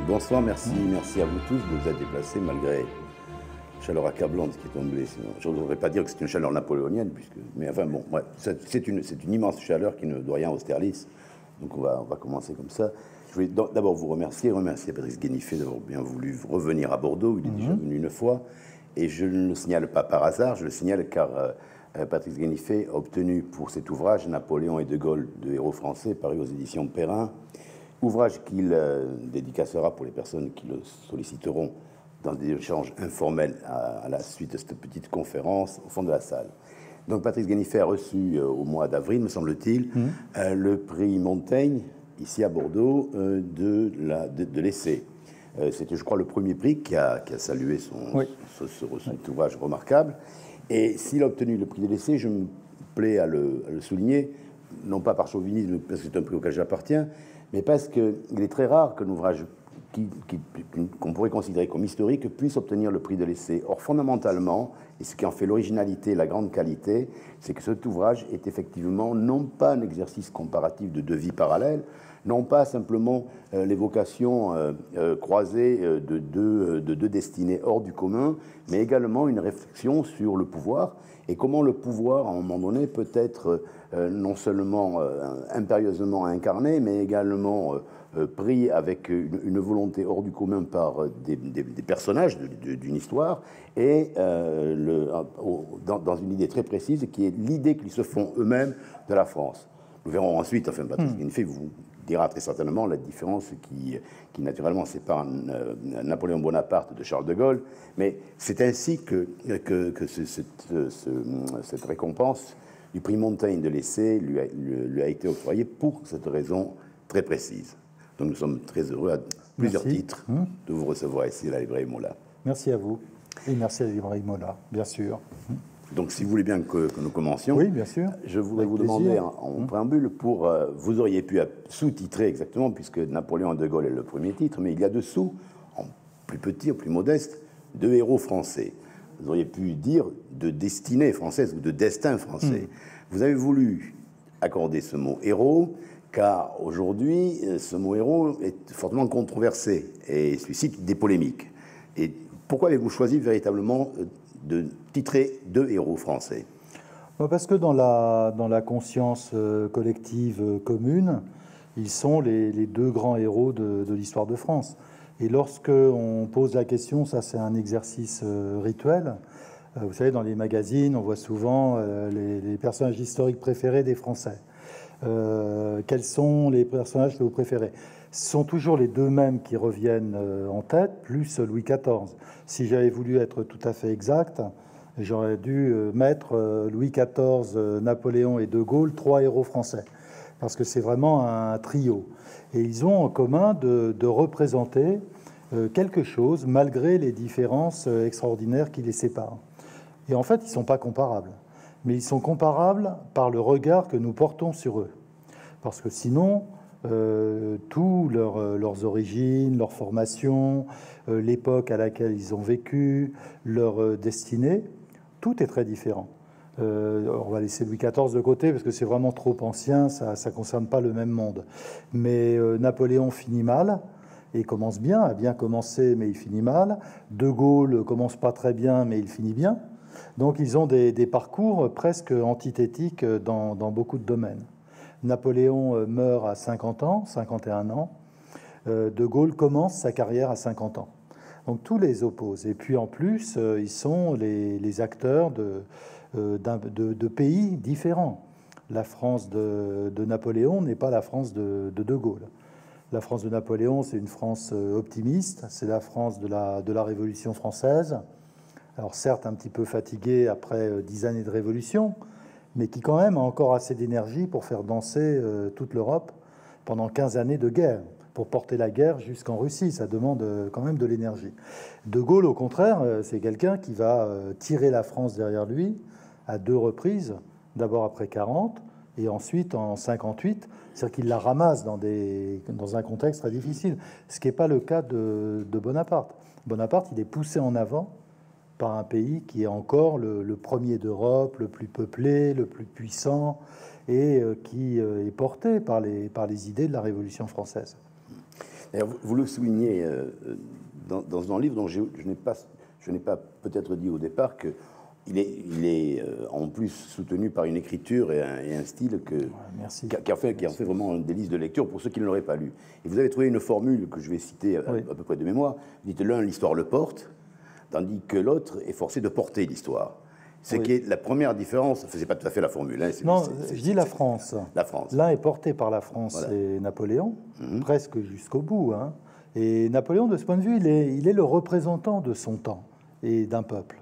Bonsoir, merci à vous tous de vous être déplacés malgré la chaleur accablante qui est tombée. Je ne voudrais pas dire que c'est une chaleur napoléonienne, mais enfin bon, ouais, c'est une immense chaleur qui ne doit rien à Austerlitz. Donc on va commencer comme ça. Je voulais d'abord vous remercier Patrice Guéniffet d'avoir bien voulu revenir à Bordeaux. Il est déjà venu une fois. Et je ne le signale pas par hasard, je le signale car Patrice Guéniffet a obtenu pour cet ouvrage Napoléon et De Gaulle, deux héros français, paru aux éditions Perrin. Ouvrage qu'il dédicacera pour les personnes qui le solliciteront dans des échanges informels à la suite de cette petite conférence au fond de la salle. Donc Patrice Guéniffet a reçu au mois d'avril, me semble-t-il, le prix Montaigne, ici à Bordeaux, de l'essai. C'était, je crois, le premier prix qui a salué cet ouvrage remarquable. Et s'il a obtenu le prix de l'essai, je me plais à le souligner, non pas par chauvinisme, parce que c'est un prix auquel j'appartiens, mais parce qu'il est très rare qu'un ouvrage qu'on pourrait considérer comme historique puisse obtenir le prix de l'essai. Or, fondamentalement, et ce qui en fait l'originalité et la grande qualité, c'est que cet ouvrage est effectivement non pas un exercice comparatif de deux vies parallèles, non pas simplement l'évocation croisée de deux destinées hors du commun, mais également une réflexion sur le pouvoir et comment le pouvoir, à un moment donné, peut être non seulement impérieusement incarné, mais également pris avec une volonté hors du commun par des personnages d'une histoire, et dans une idée très précise, qui est l'idée qu'ils se font eux-mêmes de la France. Nous verrons ensuite, enfin, Patrice Guéniffet vous dira très certainement la différence qui naturellement sépare Napoléon Bonaparte de Charles de Gaulle, mais c'est ainsi que cette récompense du prix Montaigne de l'essai lui a été octroyée pour cette raison très précise. Donc nous sommes très heureux à plusieurs titres de vous recevoir ici à la librairie Mola. Merci à vous et merci à la librairie Mola, bien sûr. Donc, si vous voulez bien que nous commencions, oui, bien sûr. Je voudrais vous demander en préambule vous auriez pu sous-titrer exactement, puisque Napoléon et De Gaulle est le premier titre, mais il y a dessous, en plus petit, en plus modeste, deux héros français. Vous auriez pu dire de destinée française ou de destin français. Vous avez voulu accorder ce mot héros, car aujourd'hui, ce mot héros est fortement controversé et suscite des polémiques. Et pourquoi avez-vous choisi véritablement de titrer deux héros français? Parce que dans la conscience collective commune, ils sont les deux grands héros de l'histoire de France. Et lorsque on pose la question, ça c'est un exercice rituel. Vous savez, dans les magazines, on voit souvent les personnages historiques préférés des Français. Quels sont les personnages que vous préférez? Ce sont toujours les deux mêmes qui reviennent en tête, plus Louis XIV. Si j'avais voulu être tout à fait exact, j'aurais dû mettre Louis XIV, Napoléon et De Gaulle, trois héros français, parce que c'est vraiment un trio. Et ils ont en commun de représenter quelque chose, malgré les différences extraordinaires qui les séparent. Et en fait, ils ne sont pas comparables. Mais ils sont comparables par le regard que nous portons sur eux. Parce que sinon, tous leurs origines, leur formation, l'époque à laquelle ils ont vécu, leur destinée, tout est très différent. On va laisser Louis XIV de côté parce que c'est vraiment trop ancien, ça ne concerne pas le même monde. Mais Napoléon finit mal et commence bien, a bien commencé mais il finit mal. De Gaulle commence pas très bien mais il finit bien. Donc ils ont des parcours presque antithétiques dans beaucoup de domaines. Napoléon meurt à 50 ans, 51 ans. De Gaulle commence sa carrière à 50 ans. Donc tous les opposent. Et puis en plus, ils sont les acteurs de pays différents. La France de Napoléon n'est pas la France de Gaulle. La France de Napoléon, c'est une France optimiste, c'est la France de la Révolution française. Alors certes, un petit peu fatiguée après 10 années de révolution, mais qui quand même a encore assez d'énergie pour faire danser toute l'Europe pendant 15 années de guerre, pour porter la guerre jusqu'en Russie. Ça demande quand même de l'énergie. De Gaulle, au contraire, c'est quelqu'un qui va tirer la France derrière lui à deux reprises, d'abord après 40 et ensuite en 58. C'est-à-dire qu'il la ramasse dans un contexte très difficile, ce qui n'est pas le cas de Bonaparte. Bonaparte, il est poussé en avant par un pays qui est encore le premier d'Europe, le plus peuplé, le plus puissant, et qui est porté par les idées de la Révolution française. Et vous le soulignez dans un livre dont je n'ai pas peut-être dit au départ qu'il est en plus soutenu par une écriture et un style qui en fait vraiment un délice de lecture pour ceux qui ne l'auraient pas lu. Et vous avez trouvé une formule que je vais citer à peu près de mémoire. Vous dites l'un, l'histoire le porte, tandis que l'autre est forcé de porter l'histoire. Ce qui est la première différence. Ce n'est pas tout à fait la formule. Hein, non, je dis la France. La France. L'un est porté par la France, voilà. C'est Napoléon, presque jusqu'au bout. Hein. Et Napoléon, de ce point de vue, il est le représentant de son temps et d'un peuple.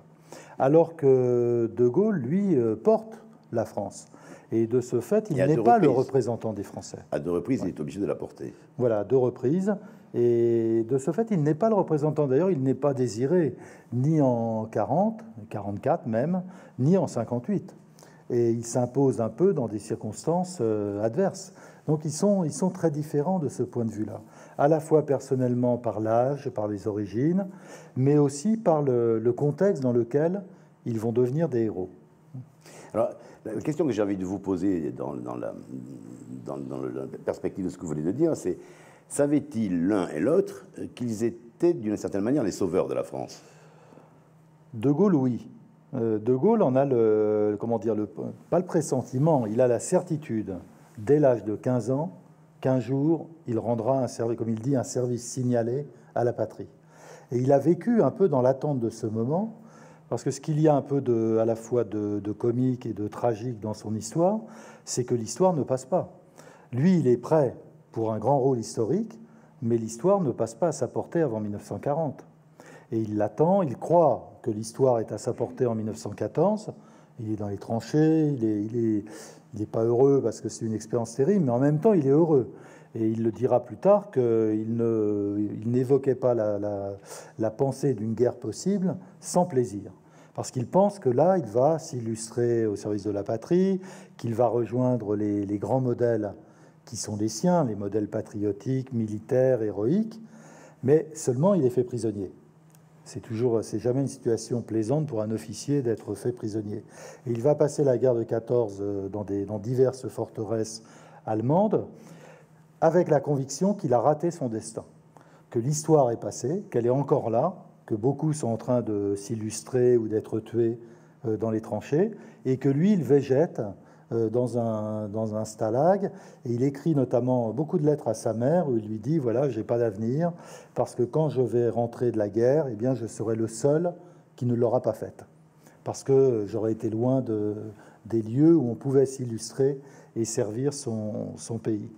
Alors que De Gaulle, lui, porte la France. Et de ce fait, il n'est pas le représentant des Français. À 2 reprises, il est obligé de la porter. Voilà, à 2 reprises. Et de ce fait, il n'est pas le représentant. D'ailleurs, il n'est pas désiré ni en 40, 44 même, ni en 58. Et il s'impose un peu dans des circonstances adverses. Donc, ils sont très différents de ce point de vue-là. À la fois personnellement par l'âge, par les origines, mais aussi par le contexte dans lequel ils vont devenir des héros. Alors, la question que j'ai envie de vous poser dans la perspective de ce que vous venez de dire, c'est: savaient-ils l'un et l'autre qu'ils étaient d'une certaine manière les sauveurs de la France? De Gaulle, oui. De Gaulle en a pas le pressentiment, il a la certitude. Dès l'âge de 15 ans, qu'un jour, il rendra un service, comme il dit, un service signalé à la patrie. Et il a vécu un peu dans l'attente de ce moment, parce que ce qu'il y a un peu à la fois de comique et de tragique dans son histoire, c'est que l'histoire ne passe pas. Lui, il est prêt pour un grand rôle historique, mais l'histoire ne passe pas à sa portée avant 1940. Et il l'attend, il croit que l'histoire est à sa portée en 1914, il est dans les tranchées, il n'est pas heureux parce que c'est une expérience terrible, mais en même temps, il est heureux. Et il le dira plus tard qu'il n'évoquait pas la pensée d'une guerre possible sans plaisir. Parce qu'il pense que là, il va s'illustrer au service de la patrie, qu'il va rejoindre les grands modèles qui sont les siens, les modèles patriotiques, militaires, héroïques, mais seulement il est fait prisonnier. C'est jamais une situation plaisante pour un officier d'être fait prisonnier. Et il va passer la guerre de 14 dans diverses forteresses allemandes, avec la conviction qu'il a raté son destin, que l'histoire est passée, qu'elle est encore là, que beaucoup sont en train de s'illustrer ou d'être tués dans les tranchées, et que lui, il végète dans un stalag, et il écrit notamment beaucoup de lettres à sa mère où il lui dit: voilà, j'ai pas d'avenir parce que quand je vais rentrer de la guerre, eh bien je serai le seul qui ne l'aura pas faite, parce que j'aurais été loin des lieux où on pouvait s'illustrer et servir son pays.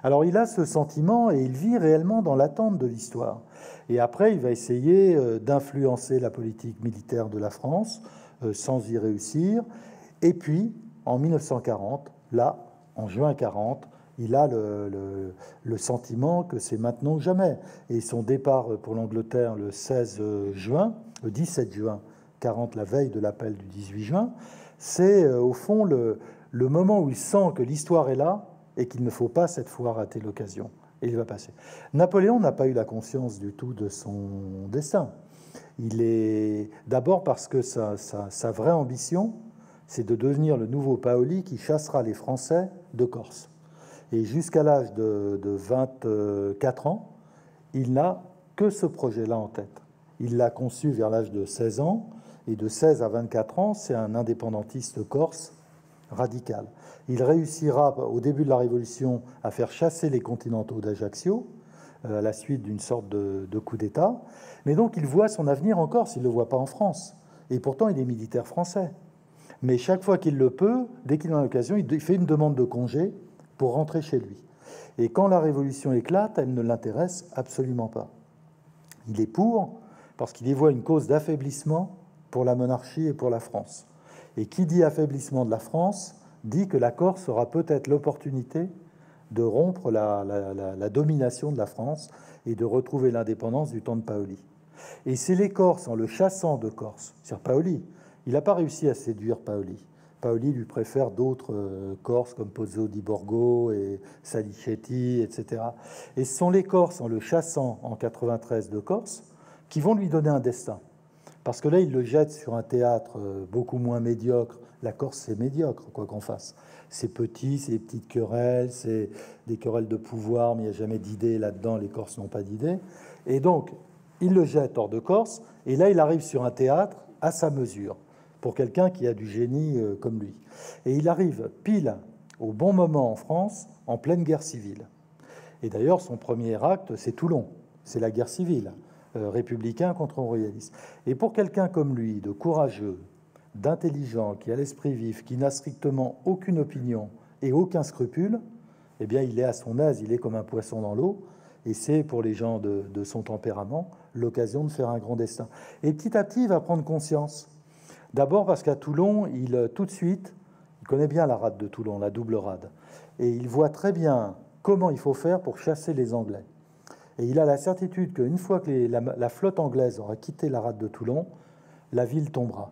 Alors il a ce sentiment et il vit réellement dans l'attente de l'histoire. Et après, il va essayer d'influencer la politique militaire de la France sans y réussir. Et puis, en 1940, là, en juin 40, il a le sentiment que c'est maintenant ou jamais. Et son départ pour l'Angleterre le 17 juin 40, la veille de l'appel du 18 juin, c'est au fond le moment où il sent que l'histoire est là et qu'il ne faut pas cette fois rater l'occasion. Et il va passer. Napoléon n'a pas eu la conscience du tout de son destin. Il est d'abord parce que sa vraie ambition, c'est de devenir le nouveau Paoli qui chassera les Français de Corse. Et jusqu'à l'âge de 24 ans, il n'a que ce projet-là en tête. Il l'a conçu vers l'âge de 16 ans, et de 16 à 24 ans, c'est un indépendantiste corse radical. Il réussira au début de la Révolution à faire chasser les continentaux d'Ajaccio, à la suite d'une sorte de coup d'État. Mais donc il voit son avenir en Corse, il ne le voit pas en France. Et pourtant, il est militaire français. Mais chaque fois qu'il le peut, dès qu'il en a l'occasion, il fait une demande de congé pour rentrer chez lui. Et quand la Révolution éclate, elle ne l'intéresse absolument pas. Il est pour, parce qu'il y voit une cause d'affaiblissement pour la monarchie et pour la France. Et qui dit affaiblissement de la France, dit que la Corse aura peut-être l'opportunité de rompre la domination de la France et de retrouver l'indépendance du temps de Paoli. Et c'est les Corses, en le chassant de Corse, c'est-à-dire Paoli, il n'a pas réussi à séduire Paoli. Paoli lui préfère d'autres Corses comme Pozzo di Borgo et Salicetti, etc. Et ce sont les Corses, en le chassant en 93 de Corse, qui vont lui donner un destin. Parce que là, il le jette sur un théâtre beaucoup moins médiocre. La Corse, c'est médiocre, quoi qu'on fasse. C'est petit, c'est des petites querelles, c'est des querelles de pouvoir, mais il n'y a jamais d'idée là-dedans, les Corses n'ont pas d'idée. Et donc, il le jette hors de Corse, et là, il arrive sur un théâtre à sa mesure, pour quelqu'un qui a du génie comme lui. Et il arrive pile au bon moment en France, en pleine guerre civile. Et d'ailleurs, son premier acte, c'est Toulon, c'est la guerre civile, républicain contre royaliste. Et pour quelqu'un comme lui, de courageux, d'intelligent, qui a l'esprit vif, qui n'a strictement aucune opinion et aucun scrupule, eh bien, il est à son aise, il est comme un poisson dans l'eau, et c'est, pour les gens de son tempérament, l'occasion de faire un grand destin. Et petit à petit, il va prendre conscience. D'abord parce qu'à Toulon, tout de suite, il connaît bien la rade de Toulon, la double rade, et il voit très bien comment il faut faire pour chasser les Anglais. Et il a la certitude qu'une fois que la flotte anglaise aura quitté la rade de Toulon, la ville tombera.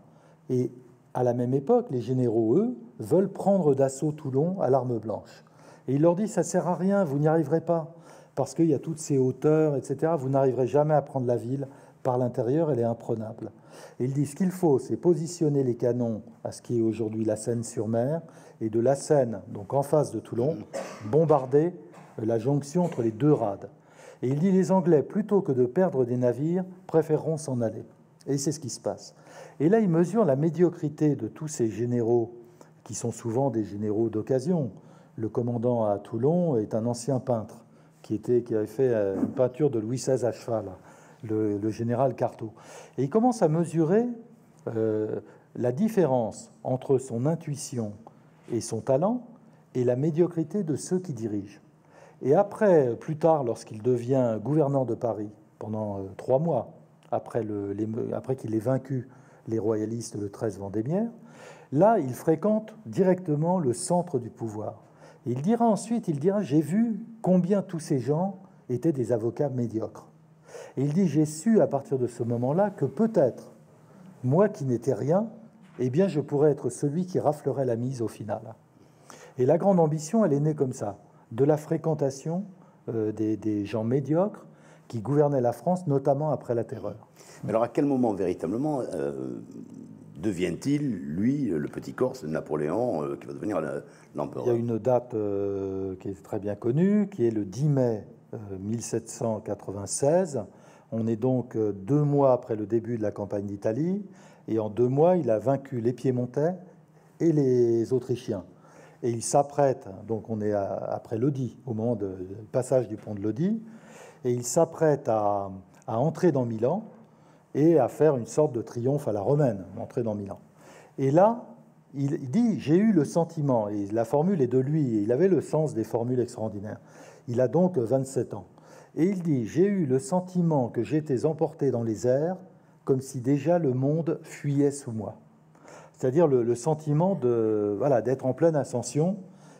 Et à la même époque, les généraux, eux, veulent prendre d'assaut Toulon à l'arme blanche. Et il leur dit, ça ne sert à rien, vous n'y arriverez pas, parce qu'il y a toutes ces hauteurs, etc. Vous n'arriverez jamais à prendre la ville par l'intérieur, elle est imprenable. Et il dit, ce qu'il faut, c'est positionner les canons à ce qui est aujourd'hui la Seine-sur-Mer, et de la Seine, donc en face de Toulon, bombarder la jonction entre les deux rades. Et il dit, les Anglais, plutôt que de perdre des navires, préféreront s'en aller. Et c'est ce qui se passe. Et là, il mesure la médiocrité de tous ces généraux, qui sont souvent des généraux d'occasion. Le commandant à Toulon est un ancien peintre qui avait fait une peinture de Louis XVI à cheval, le général Carteau. Et il commence à mesurer la différence entre son intuition et son talent et la médiocrité de ceux qui dirigent. Et après, plus tard, lorsqu'il devient gouverneur de Paris, pendant 3 mois, après qu'il ait vaincu les royalistes le 13 Vendémiaire, là, il fréquente directement le centre du pouvoir. Et il dira ensuite, j'ai vu combien tous ces gens étaient des avocats médiocres. Et il dit, j'ai su à partir de ce moment-là que peut-être, moi qui n'étais rien, eh bien, je pourrais être celui qui raflerait la mise au final. Et la grande ambition, elle est née comme ça, de la fréquentation des gens médiocres qui gouvernaient la France, notamment après la Terreur. Mais alors, à quel moment, véritablement, devient-il, lui, le petit Corse, Napoléon, qui va devenir l'empereur? Il y a une date qui est très bien connue, qui est le 10 mai 1796. On est donc 2 mois après le début de la campagne d'Italie, et en 2 mois, il a vaincu les Piémontais et les Autrichiens. Et il s'apprête, donc on est après Lodi, au moment du passage du pont de Lodi, et il s'apprête à entrer dans Milan et à faire une sorte de triomphe à la romaine, entrer dans Milan. Et là, il dit, j'ai eu le sentiment, et la formule est de lui, et il avait le sens des formules extraordinaires. Il a donc 27 ans. Et il dit, j'ai eu le sentiment que j'étais emporté dans les airs, comme si déjà le monde fuyait sous moi. C'est-à-dire le sentiment d'être en pleine ascension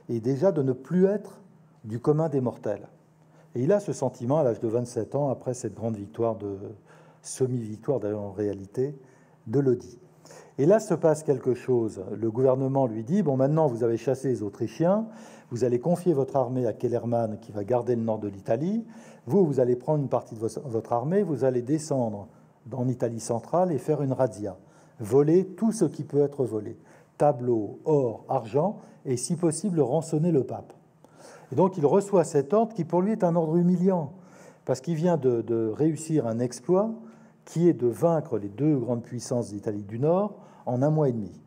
et déjà de ne plus être du commun des mortels. Et il a ce sentiment à l'âge de 27 ans, après cette grande victoire, semi-victoire d'ailleurs en réalité, de Lodi. Et là se passe quelque chose. Le gouvernement lui dit, bon, maintenant vous avez chassé les Autrichiens, vous allez confier votre armée à Kellermann qui va garder le nord de l'Italie, vous allez prendre une partie de votre armée, vous allez descendre en Italie centrale et faire une razzia. Voler tout ce qui peut être volé, tableaux, or, argent, et si possible rançonner le pape. Et donc il reçoit cet ordre qui pour lui est un ordre humiliant, parce qu'il vient de réussir un exploit qui est de vaincre les 2 grandes puissances d'Italie du Nord en 1 mois et demi.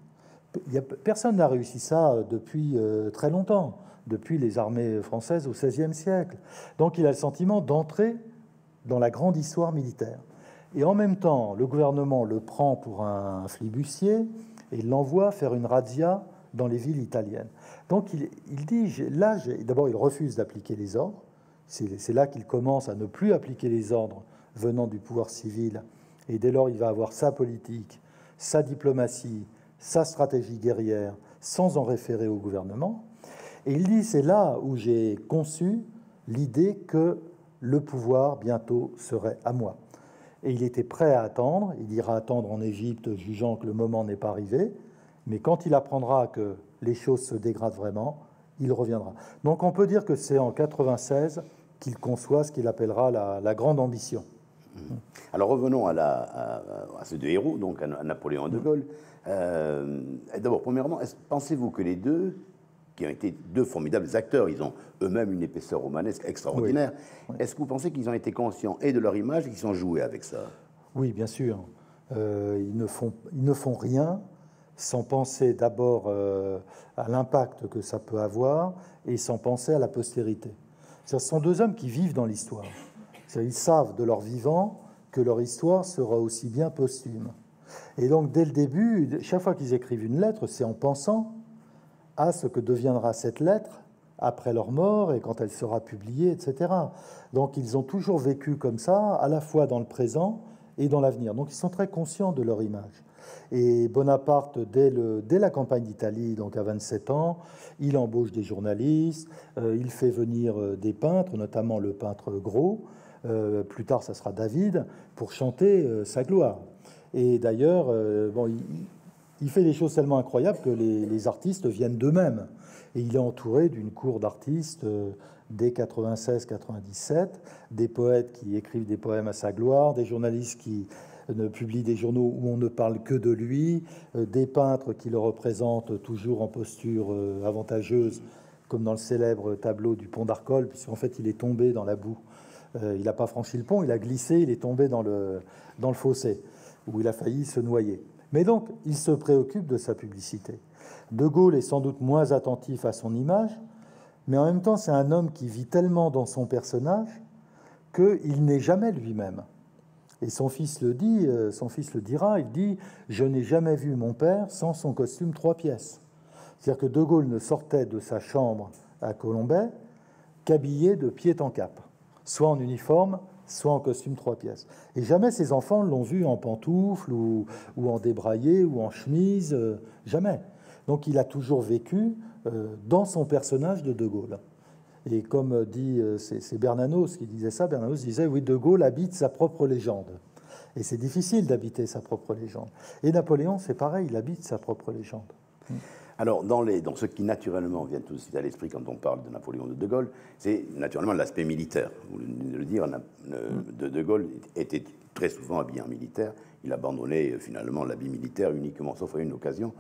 Personne n'a réussi ça depuis très longtemps, depuis les armées françaises au XVIe siècle. Donc il a le sentiment d'entrer dans la grande histoire militaire. Et en même temps, le gouvernement le prend pour un flibustier et l'envoie faire une razzia dans les villes italiennes. Donc il dit, d'abord il refuse d'appliquer les ordres, c'est là qu'il commence à ne plus appliquer les ordres venant du pouvoir civil, et dès lors il va avoir sa politique, sa diplomatie, sa stratégie guerrière, sans en référer au gouvernement. Et il dit, c'est là où j'ai conçu l'idée que le pouvoir bientôt serait à moi. Et il était prêt à attendre, il ira attendre en Égypte, jugeant que le moment n'est pas arrivé, mais quand il apprendra que les choses se dégradent vraiment, il reviendra. Donc on peut dire que c'est en 96 qu'il conçoit ce qu'il appellera la grande ambition. Alors revenons à ces deux héros, donc à Napoléon et de Gaulle. D'abord, premièrement, pensez-vous que les deux, qui ont été deux formidables acteurs, ils ont eux-mêmes une épaisseur romanesque extraordinaire, Oui. est-ce que vous pensez qu'ils ont été conscients et de leur image et qu'ils ont joué avec ça? Oui, bien sûr. Ils ne font rien sans penser d'abord à l'impact que ça peut avoir et sans penser à la postérité. Ce sont deux hommes qui vivent dans l'histoire. Ils savent de leur vivant que leur histoire sera aussi bien posthume. Et donc, dès le début, chaque fois qu'ils écrivent une lettre, c'est en pensant à ce que deviendra cette lettre après leur mort et quand elle sera publiée, etc. Donc, ils ont toujours vécu comme ça, à la fois dans le présent et dans l'avenir. Donc, ils sont très conscients de leur image. Et Bonaparte, dès la campagne d'Italie, donc à 27 ans, il embauche des journalistes, il fait venir des peintres, notamment le peintre Gros, plus tard ça sera David, pour chanter sa gloire. Et d'ailleurs, il fait des choses tellement incroyables que les artistes viennent d'eux-mêmes. Et il est entouré d'une cour d'artistes dès 96-97, des poètes qui écrivent des poèmes à sa gloire, des journalistes qui publient des journaux où on ne parle que de lui, des peintres qui le représentent toujours en posture avantageuse, comme dans le célèbre tableau du pont d'Arcole, puisqu'en fait il est tombé dans la boue. Il n'a pas franchi le pont, il a glissé, il est tombé dans le fossé, où il a failli se noyer. Mais donc, il se préoccupe de sa publicité. De Gaulle est sans doute moins attentif à son image, mais en même temps, c'est un homme qui vit tellement dans son personnage qu'il n'est jamais lui-même. Et son fils le dit, son fils le dira, il dit « Je n'ai jamais vu mon père sans son costume 3 pièces ». C'est-à-dire que De Gaulle ne sortait de sa chambre à Colombey qu'habillé de pied en cap, soit en uniforme, soit en costume 3 pièces. Et jamais ses enfants l'ont vu en pantoufles ou en débraillé ou en chemise, jamais. Donc il a toujours vécu dans son personnage de Gaulle. Et comme dit, c'est Bernanos qui disait ça, Bernanos disait, oui, De Gaulle habite sa propre légende. Et c'est difficile d'habiter sa propre légende. Et Napoléon, c'est pareil, il habite sa propre légende. Alors, dans ce qui naturellement vient tout de suite à l'esprit quand on parle de Napoléon de Gaulle, c'est naturellement l'aspect militaire. Vous venez de le dire, de Gaulle était très souvent habillé en militaire. Il abandonnait finalement l'habit militaire uniquement, sauf à une occasion,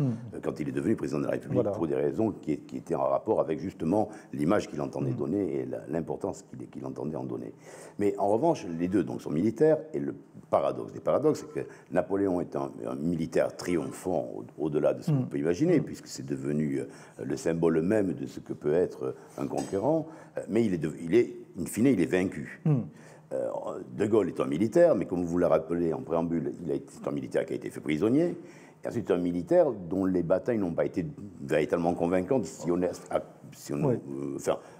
quand il est devenu président de la République, pour des raisons qui étaient en rapport avec justement l'image qu'il entendait donner et l'importance qu'il entendait en donner. Mais en revanche, les deux donc, sont militaires, et le paradoxe des paradoxes, c'est que Napoléon est un militaire triomphant au-delà de ce qu'on peut imaginer, puisque c'est devenu le symbole même de ce que peut être un conquérant, mais in fine, il est vaincu. De Gaulle est un militaire, mais comme vous l'avez rappelé en préambule, c'est un militaire qui a été fait prisonnier, et ensuite un militaire dont les batailles n'ont pas été véritablement convaincantes,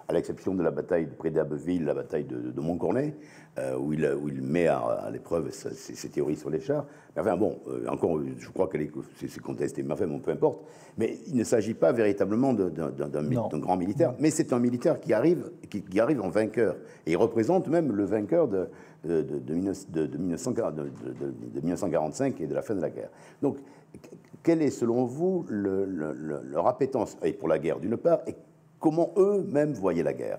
à l'exception de la bataille près d'Abbeville, la bataille de Montcornet, où il met à l'épreuve ses théories sur les chars. Mais enfin bon, encore, je crois que c'est contesté, mais enfin bon, peu importe. Mais il ne s'agit pas véritablement d'un grand militaire, mais c'est un militaire qui arrive en vainqueur. Et il représente même le vainqueur de 1945 et de la fin de la guerre. Donc, quelle est selon vous leur appétence pour la guerre d'une part, et comment eux-mêmes voyaient la guerre?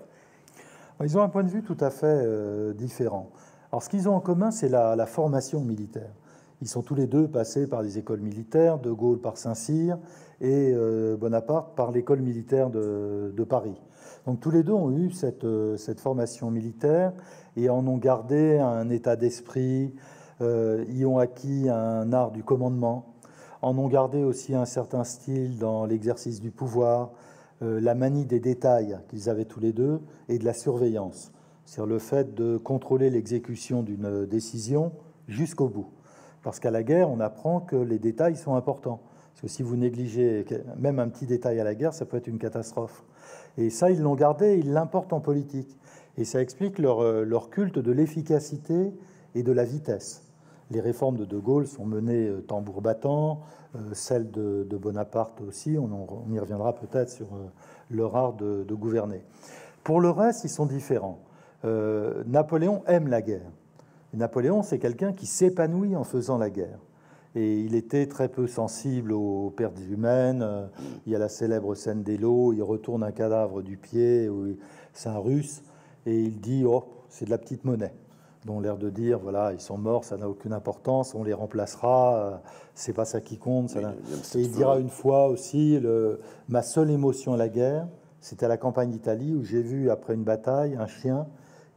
Ils ont un point de vue tout à fait différent. Alors, ce qu'ils ont en commun, c'est la formation militaire. Ils sont tous les deux passés par des écoles militaires, De Gaulle par Saint-Cyr et Bonaparte par l'école militaire de Paris. Donc tous les deux ont eu cette formation militaire et en ont gardé un état d'esprit, y ont acquis un art du commandement, en ont gardé aussi un certain style dans l'exercice du pouvoir, la manie des détails qu'ils avaient tous les deux et de la surveillance, c'est-à-dire le fait de contrôler l'exécution d'une décision jusqu'au bout. Parce qu'à la guerre, on apprend que les détails sont importants. Parce que si vous négligez même un petit détail à la guerre, ça peut être une catastrophe. Et ça, ils l'ont gardé, ils l'importent en politique. Et ça explique leur culte de l'efficacité et de la vitesse. Les réformes de Gaulle sont menées tambour battant, celles de Bonaparte aussi, on y reviendra peut-être sur leur art de gouverner. Pour le reste, ils sont différents. Napoléon aime la guerre. Napoléon, c'est quelqu'un qui s'épanouit en faisant la guerre. Et il était très peu sensible aux pertes humaines. Il y a la célèbre scène d'Eylau, il retourne un cadavre du pied, c'est un Russe, et il dit « Oh, c'est de la petite monnaie ». dont l'air de dire, voilà, ils sont morts, ça n'a aucune importance, on les remplacera, c'est pas ça qui compte. Et il dira une fois aussi, ma seule émotion à la guerre, c'était à la campagne d'Italie, où j'ai vu, après une bataille, un chien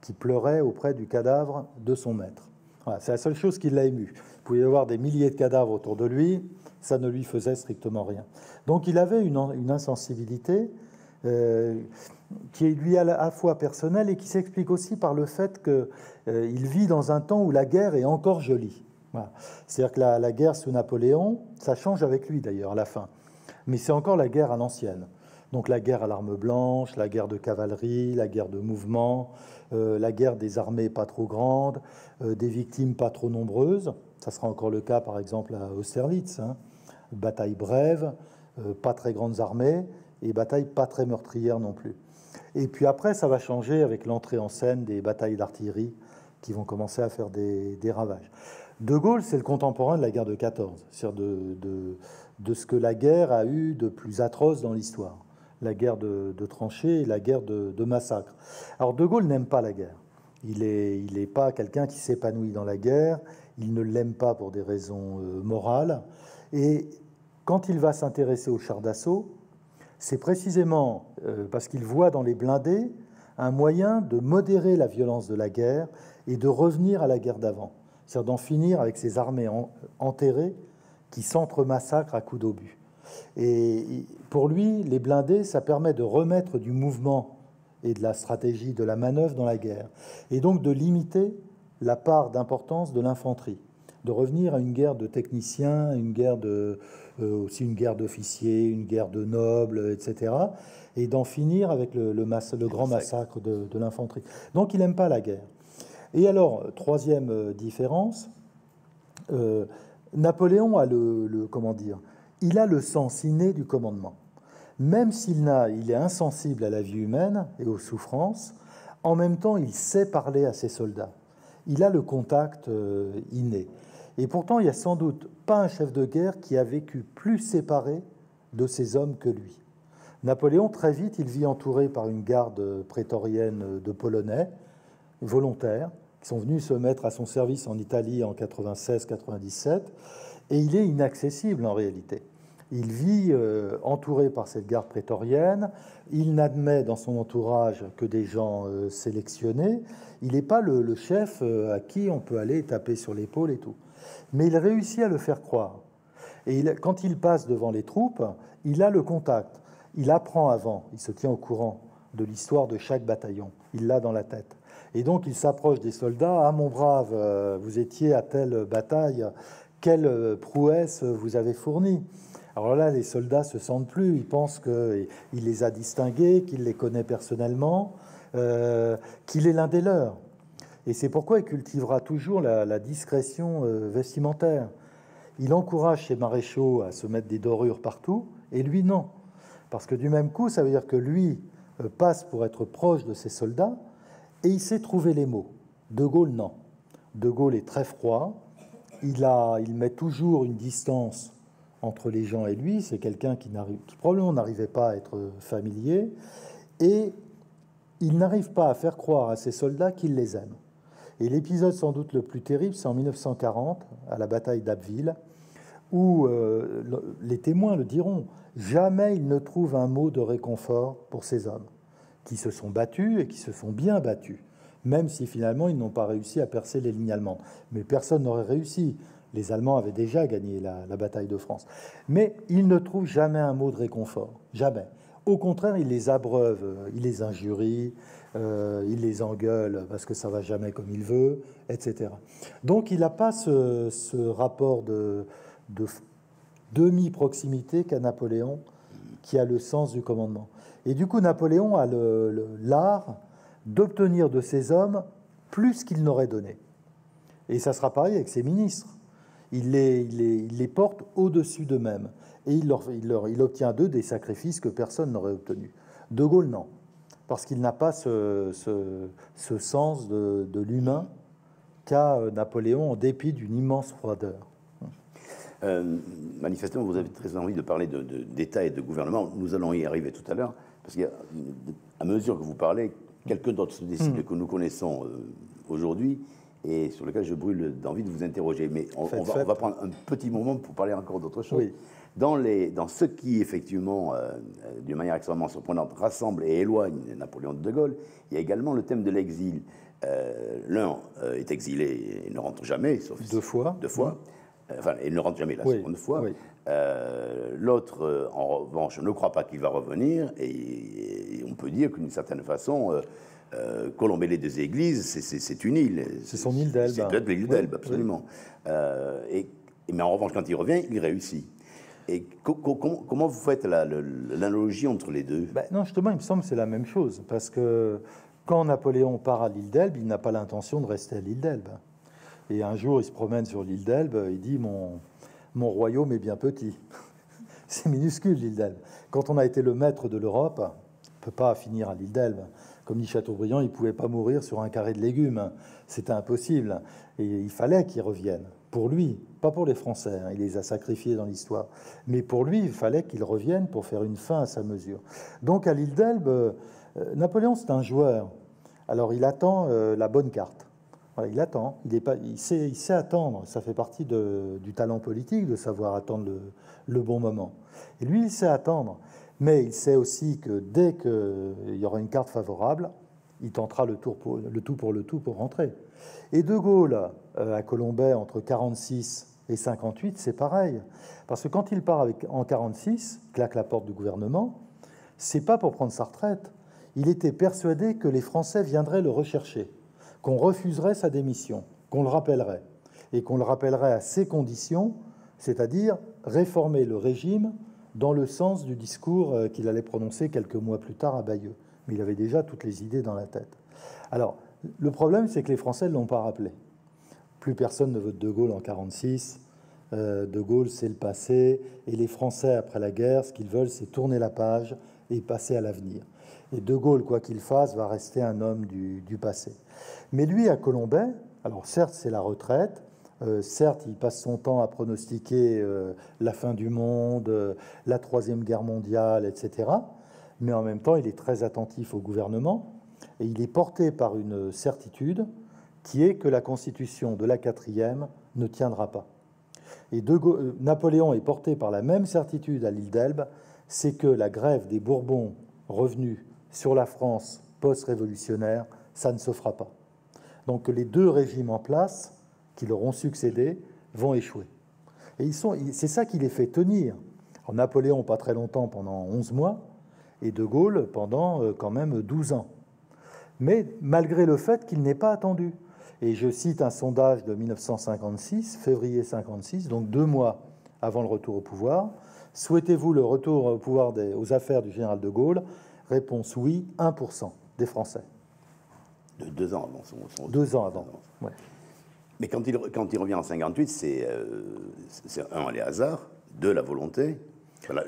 qui pleurait auprès du cadavre de son maître. Voilà, c'est la seule chose qui l'a ému. Il pouvait y avoir des milliers de cadavres autour de lui, ça ne lui faisait strictement rien. Donc il avait une insensibilité qui est lui à la fois personnelle et qui s'explique aussi par le fait qu'il vit dans un temps où la guerre est encore jolie. Voilà. C'est-à-dire que la guerre sous Napoléon, ça change avec lui d'ailleurs à la fin, mais c'est encore la guerre à l'ancienne. Donc la guerre à l'arme blanche, la guerre de cavalerie, la guerre de mouvement, la guerre des armées pas trop grandes, des victimes pas trop nombreuses. Ça sera encore le cas par exemple à Austerlitz. Bataille brève, pas très grandes armées, et bataille pas très meurtrière non plus. Et puis après, ça va changer avec l'entrée en scène des batailles d'artillerie qui vont commencer à faire des ravages. De Gaulle, c'est le contemporain de la guerre de 14, c'est-à-dire de ce que la guerre a eu de plus atroce dans l'histoire. La guerre de tranchées et la guerre de massacre. Alors De Gaulle n'aime pas la guerre. Il n'est pas quelqu'un qui s'épanouit dans la guerre, il ne l'aime pas pour des raisons morales. Et quand il va s'intéresser aux chars d'assaut, c'est précisément parce qu'il voit dans les blindés un moyen de modérer la violence de la guerre et de revenir à la guerre d'avant. C'est-à-dire d'en finir avec ces armées enterrées qui s'entre-massacrent à coups d'obus. Et pour lui, les blindés, ça permet de remettre du mouvement et de la stratégie, de la manœuvre dans la guerre. Et donc de limiter la part d'importance de l'infanterie. De revenir à une guerre de techniciens, aussi une guerre d'officiers, une guerre de nobles, etc. Et d'en finir avec le grand massacre de l'infanterie. Donc il n'aime pas la guerre. Et alors, troisième différence, Napoléon a il a le sens inné du commandement. Même il est insensible à la vie humaine et aux souffrances, en même temps, il sait parler à ses soldats. Il a le contact inné. Et pourtant, il n'y a sans doute pas un chef de guerre qui a vécu plus séparé de ses hommes que lui. Napoléon, très vite, il vit entouré par une garde prétorienne de Polonais, volontaires, qui sont venus se mettre à son service en Italie en 96-97, et il est inaccessible en réalité. Il vit entouré par cette garde prétorienne, il n'admet dans son entourage que des gens sélectionnés, il n'est pas le chef à qui on peut aller taper sur l'épaule et tout. Mais il réussit à le faire croire. Et quand il passe devant les troupes, il a le contact, il apprend avant, il se tient au courant de l'histoire de chaque bataillon, il l'a dans la tête. Et donc il s'approche des soldats, « Ah mon brave, vous étiez à telle bataille, quelle prouesse vous avez fournie ?» Alors là, les soldats se sentent plus, ils pensent qu'il les a distingués, qu'il les connaît personnellement, qu'il est l'un des leurs. Et c'est pourquoi il cultivera toujours la discrétion vestimentaire. Il encourage ses maréchaux à se mettre des dorures partout, et lui non. Parce que du même coup, ça veut dire que lui passe pour être proche de ses soldats, et il sait trouver les mots. De Gaulle, non. De Gaulle est très froid, il met toujours une distance entre les gens et lui, c'est quelqu'un qui probablement n'arrivait pas à être familier, et il n'arrive pas à faire croire à ses soldats qu'il les aime. Et l'épisode sans doute le plus terrible, c'est en 1940, à la bataille d'Abbeville, où les témoins le diront, jamais il ne trouve un mot de réconfort pour ces hommes, qui se sont battus et qui se sont bien battus, même si finalement ils n'ont pas réussi à percer les lignes allemandes. Mais personne n'aurait réussi. Les Allemands avaient déjà gagné la bataille de France. Mais il ne trouve jamais un mot de réconfort, jamais. Au contraire, il les abreuve, il les injurie, il les engueule parce que ça va jamais comme il veut, etc. Donc il n'a pas ce rapport de demi-proximité qu'a Napoléon, qui a le sens du commandement. Et du coup, Napoléon a l'art d'obtenir de ses hommes plus qu'il n'aurait donné. Et ça sera pareil avec ses ministres. Il les porte au-dessus d'eux-mêmes. Et il obtient d'eux des sacrifices que personne n'aurait obtenus. De Gaulle, non. Parce qu'il n'a pas ce sens de l'humain qu'a Napoléon, en dépit d'une immense froideur. Manifestement, vous avez très envie de parler d'État et de gouvernement. Nous allons y arriver tout à l'heure. Parce qu'à mesure que vous parlez, quelqu'un d'autre se décide que nous connaissons aujourd'hui et sur lequel je brûle d'envie de vous interroger. Mais on va prendre un petit moment pour parler encore d'autre chose. Oui. Dans ce qui, effectivement, d'une manière extrêmement surprenante, rassemble et éloigne Napoléon de Gaulle, il y a également le thème de l'exil. L'un est exilé et ne rentre jamais, sauf deux fois. Enfin, il ne rentre jamais la seconde fois. Oui. L'autre, en revanche, ne croit pas qu'il va revenir, et on peut dire qu'une certaine façon, Colombey les deux églises, c'est une île. C'est son île d'Elbe. C'est peut-être l'île d'Elbe, absolument. Mais en revanche, quand il revient, il réussit. Et comment vous faites l'analogie entre les deux? Non, justement, il me semble que c'est la même chose, parce que quand Napoléon part à l'île d'Elbe, il n'a pas l'intention de rester à l'île d'Elbe. Et un jour, il se promène sur l'île d'Elbe, il dit mon royaume est bien petit. C'est minuscule, l'île d'Elbe. Quand on a été le maître de l'Europe, on ne peut pas finir à l'île d'Elbe. Comme dit Chateaubriand, il ne pouvait pas mourir sur un carré de légumes. C'était impossible. Et il fallait qu'il revienne. Pour lui, pas pour les Français, il les a sacrifiés dans l'histoire. Mais pour lui, il fallait qu'il revienne pour faire une fin à sa mesure. Donc à l'île d'Elbe, Napoléon, c'est un joueur. Alors il attend la bonne carte. Voilà, il attend, il sait attendre, ça fait partie du talent politique, de savoir attendre le bon moment. Et lui, il sait attendre, mais il sait aussi que dès qu'il y aura une carte favorable, il tentera le tout pour le tout pour rentrer. Et De Gaulle, à Colombey, entre 46 et 58, c'est pareil. Parce que quand il part en 46, il claque la porte du gouvernement, c'est pas pour prendre sa retraite. Il était persuadé que les Français viendraient le rechercher, qu'on refuserait sa démission, qu'on le rappellerait, et qu'on le rappellerait à ses conditions, c'est-à-dire réformer le régime dans le sens du discours qu'il allait prononcer quelques mois plus tard à Bayeux. Mais il avait déjà toutes les idées dans la tête. Alors, le problème, c'est que les Français ne l'ont pas rappelé. Plus personne ne vote De Gaulle en 1946. De Gaulle, c'est le passé. Et les Français, après la guerre, ce qu'ils veulent, c'est tourner la page et passer à l'avenir. Et De Gaulle, quoi qu'il fasse, va rester un homme du passé. Mais lui, à Colombey, alors certes, c'est la retraite, certes, il passe son temps à pronostiquer la fin du monde, la Troisième Guerre mondiale, etc. Mais en même temps, il est très attentif au gouvernement et il est porté par une certitude qui est que la Constitution de la 4e ne tiendra pas. Et Napoléon est porté par la même certitude à l'île d'Elbe, c'est que la grève des Bourbons revenus sur la France post-révolutionnaire, ça ne se fera pas. Donc les deux régimes en place qui leur ont succédé vont échouer. Et c'est ça qui les fait tenir. Alors, Napoléon, pas très longtemps, pendant 11 mois, et De Gaulle pendant quand même 12 ans. Mais malgré le fait qu'il n'ait pas attendu. Et je cite un sondage de 1956, février 56, donc 2 mois avant le retour au pouvoir. Souhaitez-vous le retour au pouvoir aux affaires du général De Gaulle? Réponse oui, 1% des Français. De 2 ans avant son 2 ans avant, ouais. Mais quand il revient en 58, c'est un, les hasards, 2, la volonté,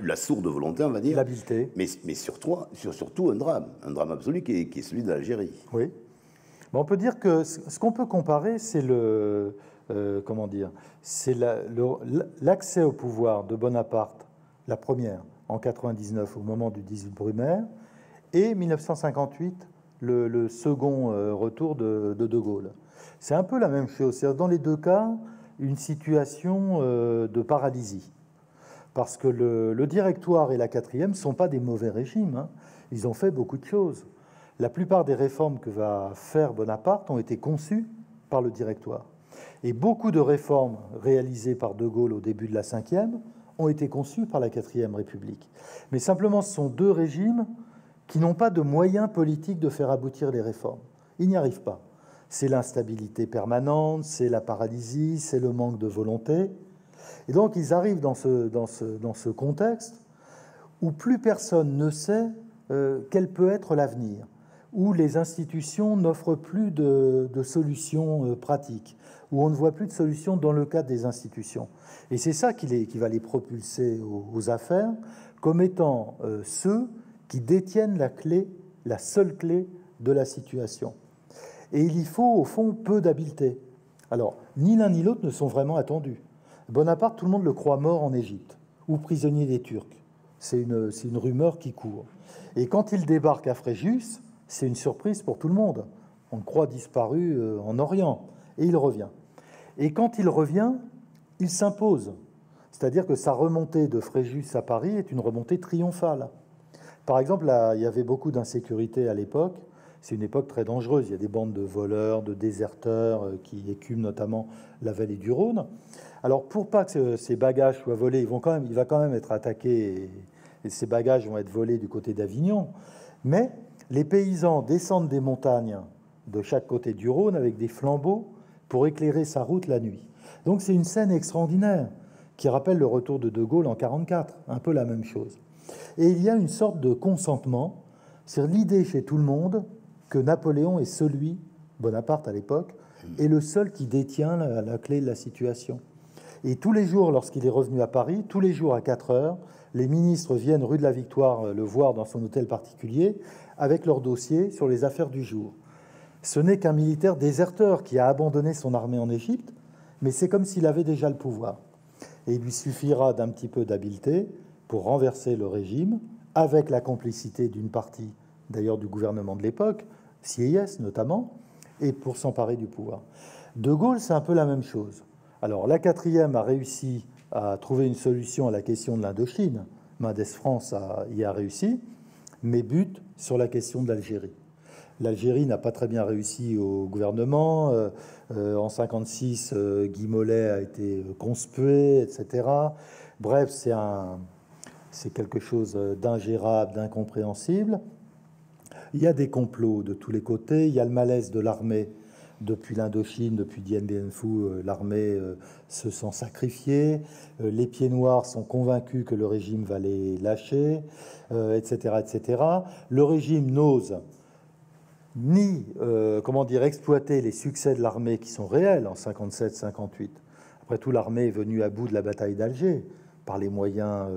la sourde volonté, on va dire. L'habileté. Mais surtout un drame absolu qui est celui de l'Algérie. Oui. Bon, on peut dire que ce qu'on peut comparer, c'est l'accès au pouvoir de Bonaparte, la première, en 99, au moment du 18 Brumaire, et 1958, le second retour de De Gaulle. C'est un peu la même chose. C'est dans les deux cas une situation de paralysie. Parce que le Directoire et la 4e ne sont pas des mauvais régimes, hein. Ils ont fait beaucoup de choses. La plupart des réformes que va faire Bonaparte ont été conçues par le Directoire. Et beaucoup de réformes réalisées par De Gaulle au début de la 5e ont été conçues par la 4e République. Mais simplement, ce sont deux régimes qui n'ont pas de moyens politiques de faire aboutir les réformes. Ils n'y arrivent pas. C'est l'instabilité permanente, c'est la paralysie, c'est le manque de volonté. Et donc, ils arrivent dans ce contexte où plus personne ne sait quel peut être l'avenir, où les institutions n'offrent plus de solutions pratiques, où on ne voit plus de solutions dans le cadre des institutions. Et c'est ça qui va les propulser aux affaires, comme étant ceux qui détiennent la seule clé de la situation. Et il y faut, au fond, peu d'habileté. Alors, ni l'un ni l'autre ne sont vraiment attendus. Bonaparte, tout le monde le croit mort en Égypte, ou prisonnier des Turcs. C'est une rumeur qui court. Et quand il débarque à Fréjus, c'est une surprise pour tout le monde. On le croit disparu en Orient. et il revient. Et quand il revient, il s'impose. C'est-à-dire que sa remontée de Fréjus à Paris est une remontée triomphale. Par exemple, là, il y avait beaucoup d'insécurité à l'époque. C'est une époque très dangereuse. Il y a des bandes de voleurs, de déserteurs qui écument notamment la vallée du Rhône. Alors, pour pas que ces bagages soient volés, il va quand même être attaqué et ces bagages vont être volés du côté d'Avignon. Mais les paysans descendent des montagnes de chaque côté du Rhône avec des flambeaux pour éclairer sa route la nuit. Donc, c'est une scène extraordinaire qui rappelle le retour de Gaulle en 1944, un peu la même chose. Et il y a une sorte de consentement, c'est l'idée chez tout le monde que Napoléon est celui, Bonaparte à l'époque, est le seul qui détient la clé de la situation. Et tous les jours, lorsqu'il est revenu à Paris, tous les jours à 4 heures, les ministres viennent rue de la Victoire le voir dans son hôtel particulier avec leur dossier sur les affaires du jour. Ce n'est qu'un militaire déserteur qui a abandonné son armée en Égypte, mais c'est comme s'il avait déjà le pouvoir. Et il lui suffira d'un petit peu d'habileté pour renverser le régime, avec la complicité d'une partie, d'ailleurs, du gouvernement de l'époque, Sieyès notamment, et pour s'emparer du pouvoir. De Gaulle, c'est un peu la même chose. Alors, la 4e a réussi à trouver une solution à la question de l'Indochine. Mendes France y a réussi, mais bute sur la question de l'Algérie. L'Algérie n'a pas très bien réussi au gouvernement. En 1956, Guy Mollet a été conspué, etc. Bref, c'est quelque chose d'ingérable, d'incompréhensible. Il y a des complots de tous les côtés. Il y a le malaise de l'armée depuis l'Indochine, depuis Dien Bien Phu. L'armée se sent sacrifiée. Les pieds noirs sont convaincus que le régime va les lâcher, etc., etc. Le régime n'ose ni exploiter les succès de l'armée qui sont réels en 57-58. Après tout, l'armée est venue à bout de la bataille d'Alger par les moyens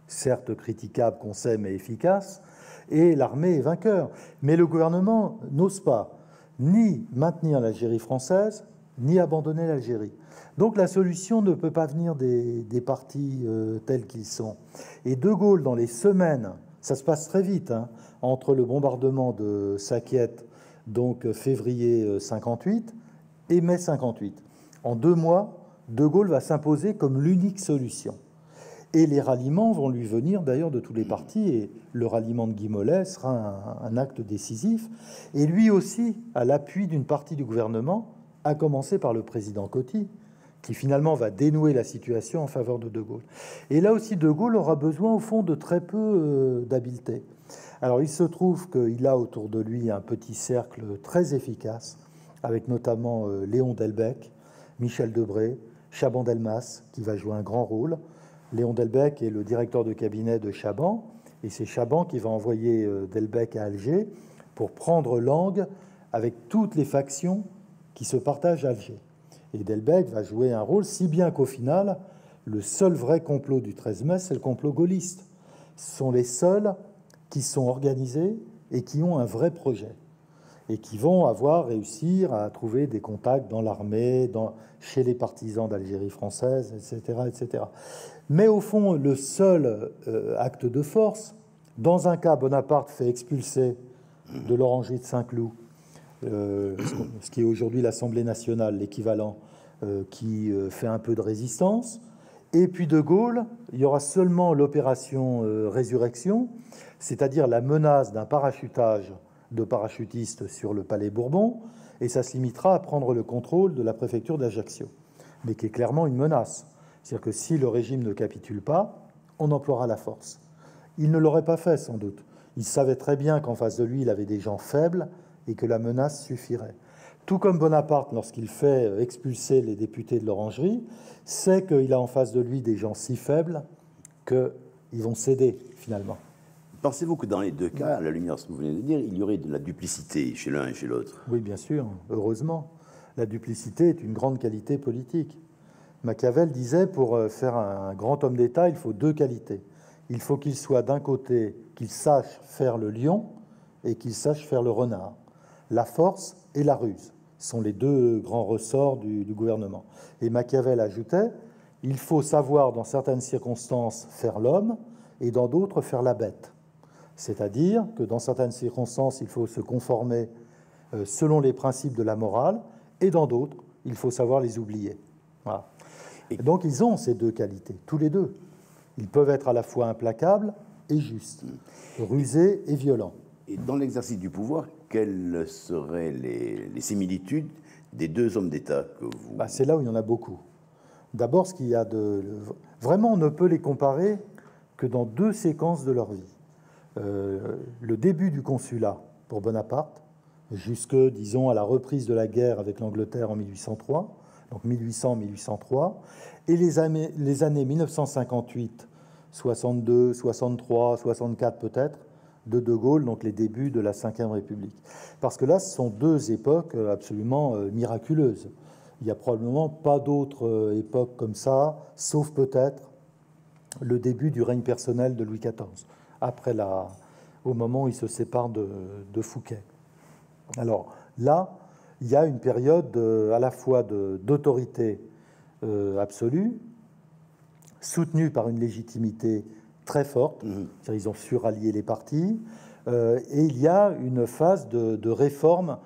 certes critiquables qu'on sait, mais efficaces, et l'armée est vainqueur. Mais le gouvernement n'ose pas ni maintenir l'Algérie française, ni abandonner l'Algérie. Donc la solution ne peut pas venir des partis tels qu'ils sont. Et De Gaulle, dans les semaines, ça se passe très vite, entre le bombardement de Sakiet, donc février 58, et mai 58. En 2 mois, De Gaulle va s'imposer comme l'unique solution. Et les ralliements vont lui venir d'ailleurs de tous les partis, et le ralliement de Guy Mollet sera un acte décisif. Et lui aussi, à l'appui d'une partie du gouvernement, à commencer par le président Coty, qui finalement va dénouer la situation en faveur de De Gaulle. Et là aussi, De Gaulle aura besoin, au fond, de très peu d'habileté. Alors, il se trouve qu'il a autour de lui un petit cercle très efficace, avec notamment Léon Delbecq, Michel Debré, Chaban-Delmas, qui va jouer un grand rôle. Léon Delbecq est le directeur de cabinet de Chaban, et c'est Chaban qui va envoyer Delbecq à Alger pour prendre langue avec toutes les factions qui se partagent à Alger. Et Delbecq va jouer un rôle, si bien qu'au final, le seul vrai complot du 13 mai, c'est le complot gaulliste. Ce sont les seuls qui sont organisés et qui ont un vrai projet, et qui vont réussir à trouver des contacts dans l'armée, chez les partisans d'Algérie française, etc., etc. Mais au fond, le seul acte de force, dans un cas, Bonaparte fait expulser de l'Orangerie de Saint-Cloud, ce qui est aujourd'hui l'Assemblée nationale, l'équivalent, qui fait un peu de résistance. Et puis De Gaulle, il y aura seulement l'opération Résurrection, c'est-à-dire la menace d'un parachutage de parachutistes sur le palais Bourbon, et ça se limitera à prendre le contrôle de la préfecture d'Ajaccio, mais qui est clairement une menace. C'est-à-dire que si le régime ne capitule pas, on emploiera la force. Il ne l'aurait pas fait, sans doute. Il savait très bien qu'en face de lui, il avait des gens faibles et que la menace suffirait. Tout comme Bonaparte, lorsqu'il fait expulser les députés de l'Orangerie, sait qu'il a en face de lui des gens si faibles qu'ils vont céder, finalement. Pensez-vous que dans les deux cas, à la lumière de ce que vous venez de dire, il y aurait de la duplicité chez l'un et chez l'autre? Oui, bien sûr, heureusement. La duplicité est une grande qualité politique. Machiavel disait, pour faire un grand homme d'État, il faut 2 qualités. Il faut qu'il soit d'un côté, qu'il sache faire le lion, et qu'il sache faire le renard. La force et la ruse sont les 2 grands ressorts du gouvernement. Et Machiavel ajoutait, il faut savoir dans certaines circonstances faire l'homme, et dans d'autres faire la bête. C'est-à-dire que dans certaines circonstances, il faut se conformer selon les principes de la morale, et dans d'autres, il faut savoir les oublier. Voilà. Et donc ils ont ces deux qualités, tous les deux. Ils peuvent être à la fois implacables et justes, rusés et violents. Et dans l'exercice du pouvoir, quelles seraient les similitudes des deux hommes d'État que vous... C'est là où il y en a beaucoup. D'abord, ce qu'il y a de... Vraiment, on ne peut les comparer que dans deux séquences de leur vie. Le début du consulat pour Bonaparte, jusque, disons, à la reprise de la guerre avec l'Angleterre en 1803, donc 1800-1803, et les années 1958, 62, 63, 64 peut-être, de Gaulle, donc les débuts de la Ve République. Parce que là, ce sont deux époques absolument miraculeuses. Il n'y a probablement pas d'autre époque comme ça, sauf peut-être le début du règne personnel de Louis XIV, au moment où il se sépare de Fouquet. Alors là, il y a une période à la fois d'autorité absolue, soutenue par une légitimité très forte, c'est-à-dire ils ont su rallier les partis, et il y a une phase de réformes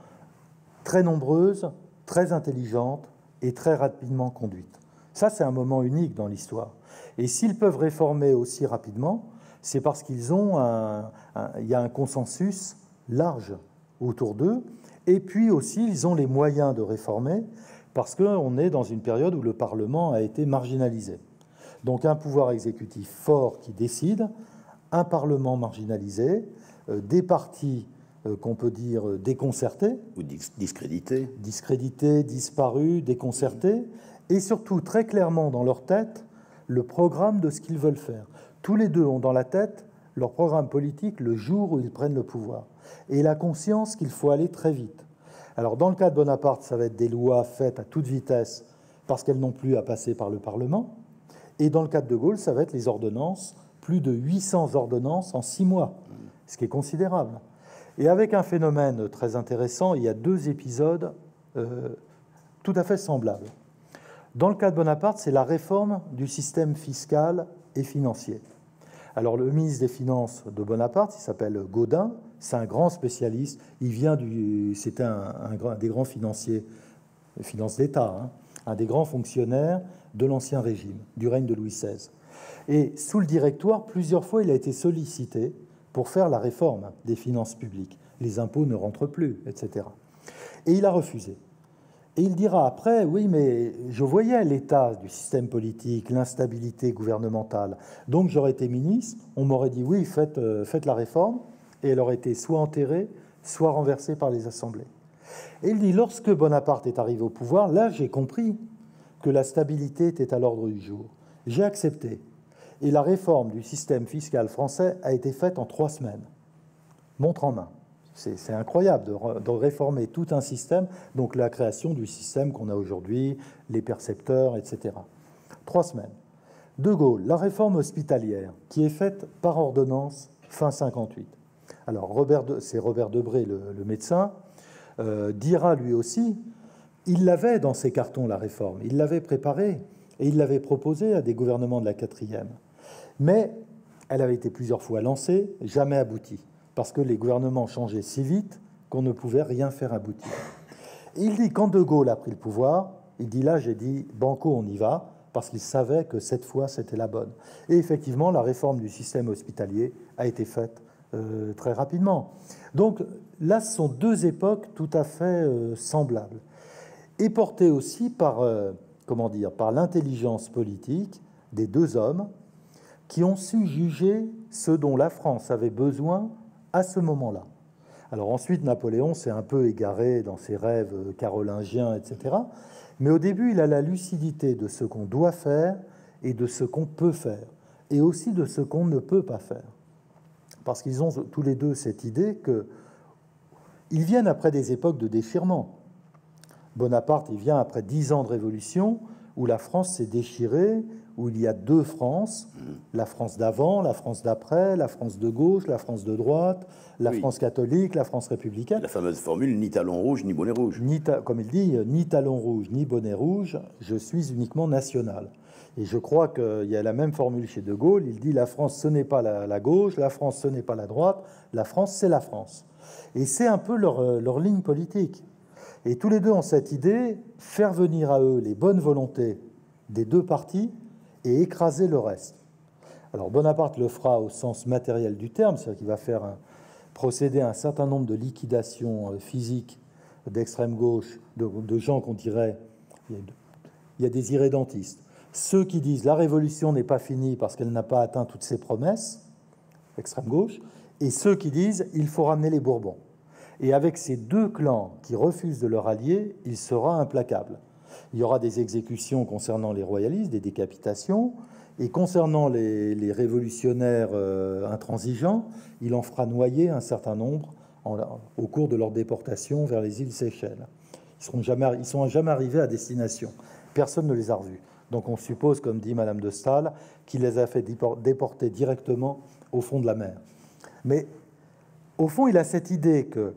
très nombreuses, très intelligentes et très rapidement conduites. Ça, c'est un moment unique dans l'histoire. Et s'ils peuvent réformer aussi rapidement, c'est parce qu'ils ont il y a un consensus large autour d'eux, et puis aussi ils ont les moyens de réformer, parce qu'on est dans une période où le Parlement a été marginalisé. Donc un pouvoir exécutif fort qui décide, un Parlement marginalisé, des partis qu'on peut dire déconcertés. Ou discrédités. Discrédités, disparus, déconcertés, et surtout très clairement dans leur tête le programme de ce qu'ils veulent faire. Tous les deux ont dans la tête leur programme politique le jour où ils prennent le pouvoir, et la conscience qu'il faut aller très vite. Alors dans le cas de Bonaparte, ça va être des lois faites à toute vitesse parce qu'elles n'ont plus à passer par le Parlement. Et dans le cas de De Gaulle, ça va être les ordonnances, plus de 800 ordonnances en 6 mois, ce qui est considérable. Et avec un phénomène très intéressant, il y a deux épisodes tout à fait semblables. Dans le cas de Bonaparte, c'est la réforme du système fiscal et financier. Alors le ministre des Finances de Bonaparte, il s'appelle Gaudin, c'est un grand spécialiste, c'était un des grands financiers, finances d'État, un des grands fonctionnaires de l'Ancien Régime, du règne de Louis XVI. Et sous le Directoire, plusieurs fois, il a été sollicité pour faire la réforme des finances publiques. Les impôts ne rentrent plus, etc. Et il a refusé. Et il dira après, oui, mais je voyais l'état du système politique, l'instabilité gouvernementale. Donc j'aurais été ministre, on m'aurait dit, oui, faites la réforme, et elle aurait été soit enterrée, soit renversée par les assemblées. Et il dit, lorsque Bonaparte est arrivé au pouvoir, là, j'ai compris que la stabilité était à l'ordre du jour. J'ai accepté. Et la réforme du système fiscal français a été faite en 3 semaines, montre en main. C'est incroyable de réformer tout un système, donc la création du système qu'on a aujourd'hui, les percepteurs, etc. 3 semaines. De Gaulle, la réforme hospitalière, qui est faite par ordonnance fin 58. Alors, c'est Robert Debré, le médecin, dira lui aussi, il l'avait dans ses cartons, la réforme, il l'avait préparée et il l'avait proposée à des gouvernements de la 4e. Mais elle avait été plusieurs fois lancée, jamais aboutie, parce que les gouvernements changeaient si vite qu'on ne pouvait rien faire aboutir. Et il dit, quand De Gaulle a pris le pouvoir, il dit là, j'ai dit, banco, on y va, parce qu'il savait que cette fois, c'était la bonne. Et effectivement, la réforme du système hospitalier a été faite très rapidement. Donc là, ce sont deux époques tout à fait semblables, et portées aussi par l'intelligence politique des deux hommes qui ont su juger ce dont la France avait besoin à ce moment-là. Alors ensuite, Napoléon s'est un peu égaré dans ses rêves carolingiens, etc. Mais au début, il a la lucidité de ce qu'on doit faire et de ce qu'on peut faire, et aussi de ce qu'on ne peut pas faire. Parce qu'ils ont tous les deux cette idée qu'ils viennent après des époques de déchirement. Bonaparte, il vient après 10 ans de révolution, où la France s'est déchirée, où il y a deux France, la France d'avant, la France d'après, la France de gauche, la France de droite, la France catholique, la France républicaine. La fameuse formule, ni talon rouge, ni bonnet rouge. Comme il dit, ni talon rouge, ni bonnet rouge, je suis uniquement national. Et je crois qu'il y a la même formule chez De Gaulle, il dit la France, ce n'est pas la gauche, la France, ce n'est pas la droite, la France, c'est la France. Et c'est un peu leur ligne politique. Et tous les deux ont cette idée, faire venir à eux les bonnes volontés des deux parties et écraser le reste. Alors Bonaparte le fera au sens matériel du terme, c'est-à-dire qu'il va procéder à un certain nombre de liquidations physiques d'extrême gauche, de gens qu'on dirait, il y a des irrédentistes. Ceux qui disent la révolution n'est pas finie parce qu'elle n'a pas atteint toutes ses promesses, extrême gauche, et ceux qui disent il faut ramener les Bourbons. Et avec ces deux clans qui refusent de leur allier, il sera implacable. Il y aura des exécutions concernant les royalistes, des décapitations, et concernant les révolutionnaires intransigeants, il en fera noyer un certain nombre au cours de leur déportation vers les îles Seychelles. Ils ne sont jamais arrivés à destination. Personne ne les a revus. Donc on suppose, comme dit Madame de Staël, qu'il les a fait déporter directement au fond de la mer. Mais au fond, il a cette idée que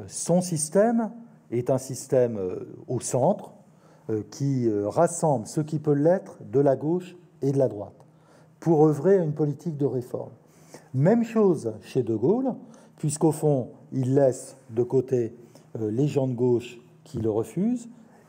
son système est un système au centre qui rassemble ce qui peut l'être de la gauche et de la droite pour œuvrer à une politique de réforme. Même chose chez De Gaulle, puisqu'au fond, il laisse de côté les gens de gauche qui le refusent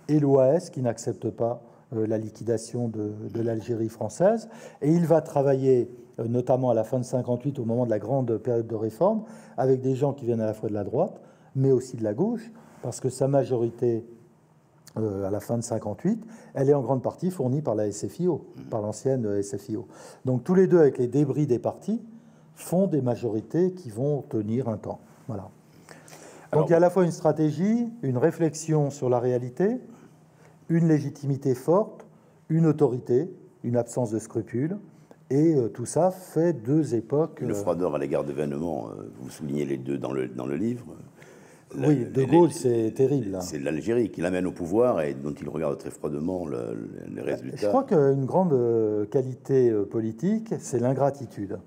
et l'OAS qui n'accepte pas la liquidation de l'Algérie française. Et il va travailler, notamment à la fin de 1958, au moment de la grande période de réforme, avec des gens qui viennent à la fois de la droite, mais aussi de la gauche, parce que sa majorité, à la fin de 1958, elle est en grande partie fournie par la SFIO, par l'ancienne SFIO. Donc tous les deux, avec les débris des partis, font des majorités qui vont tenir un temps. Voilà. Donc il y a à la fois une stratégie, une réflexion sur la réalité, une légitimité forte, une autorité, une absence de scrupules, et tout ça fait deux époques... Une froideur à l'égard d'événements, vous soulignez les deux dans le livre. Oui, De Gaulle, c'est terrible. C'est l'Algérie qui l'amène au pouvoir et dont il regarde très froidement les résultats. Je crois qu'une grande qualité politique, c'est l'ingratitude.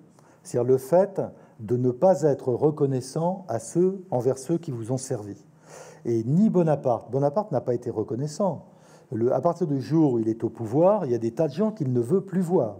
C'est-à-dire le fait de ne pas être reconnaissant envers ceux qui vous ont servi. Et ni Bonaparte n'a pas été reconnaissant. À partir du jour où il est au pouvoir, il y a des tas de gens qu'il ne veut plus voir.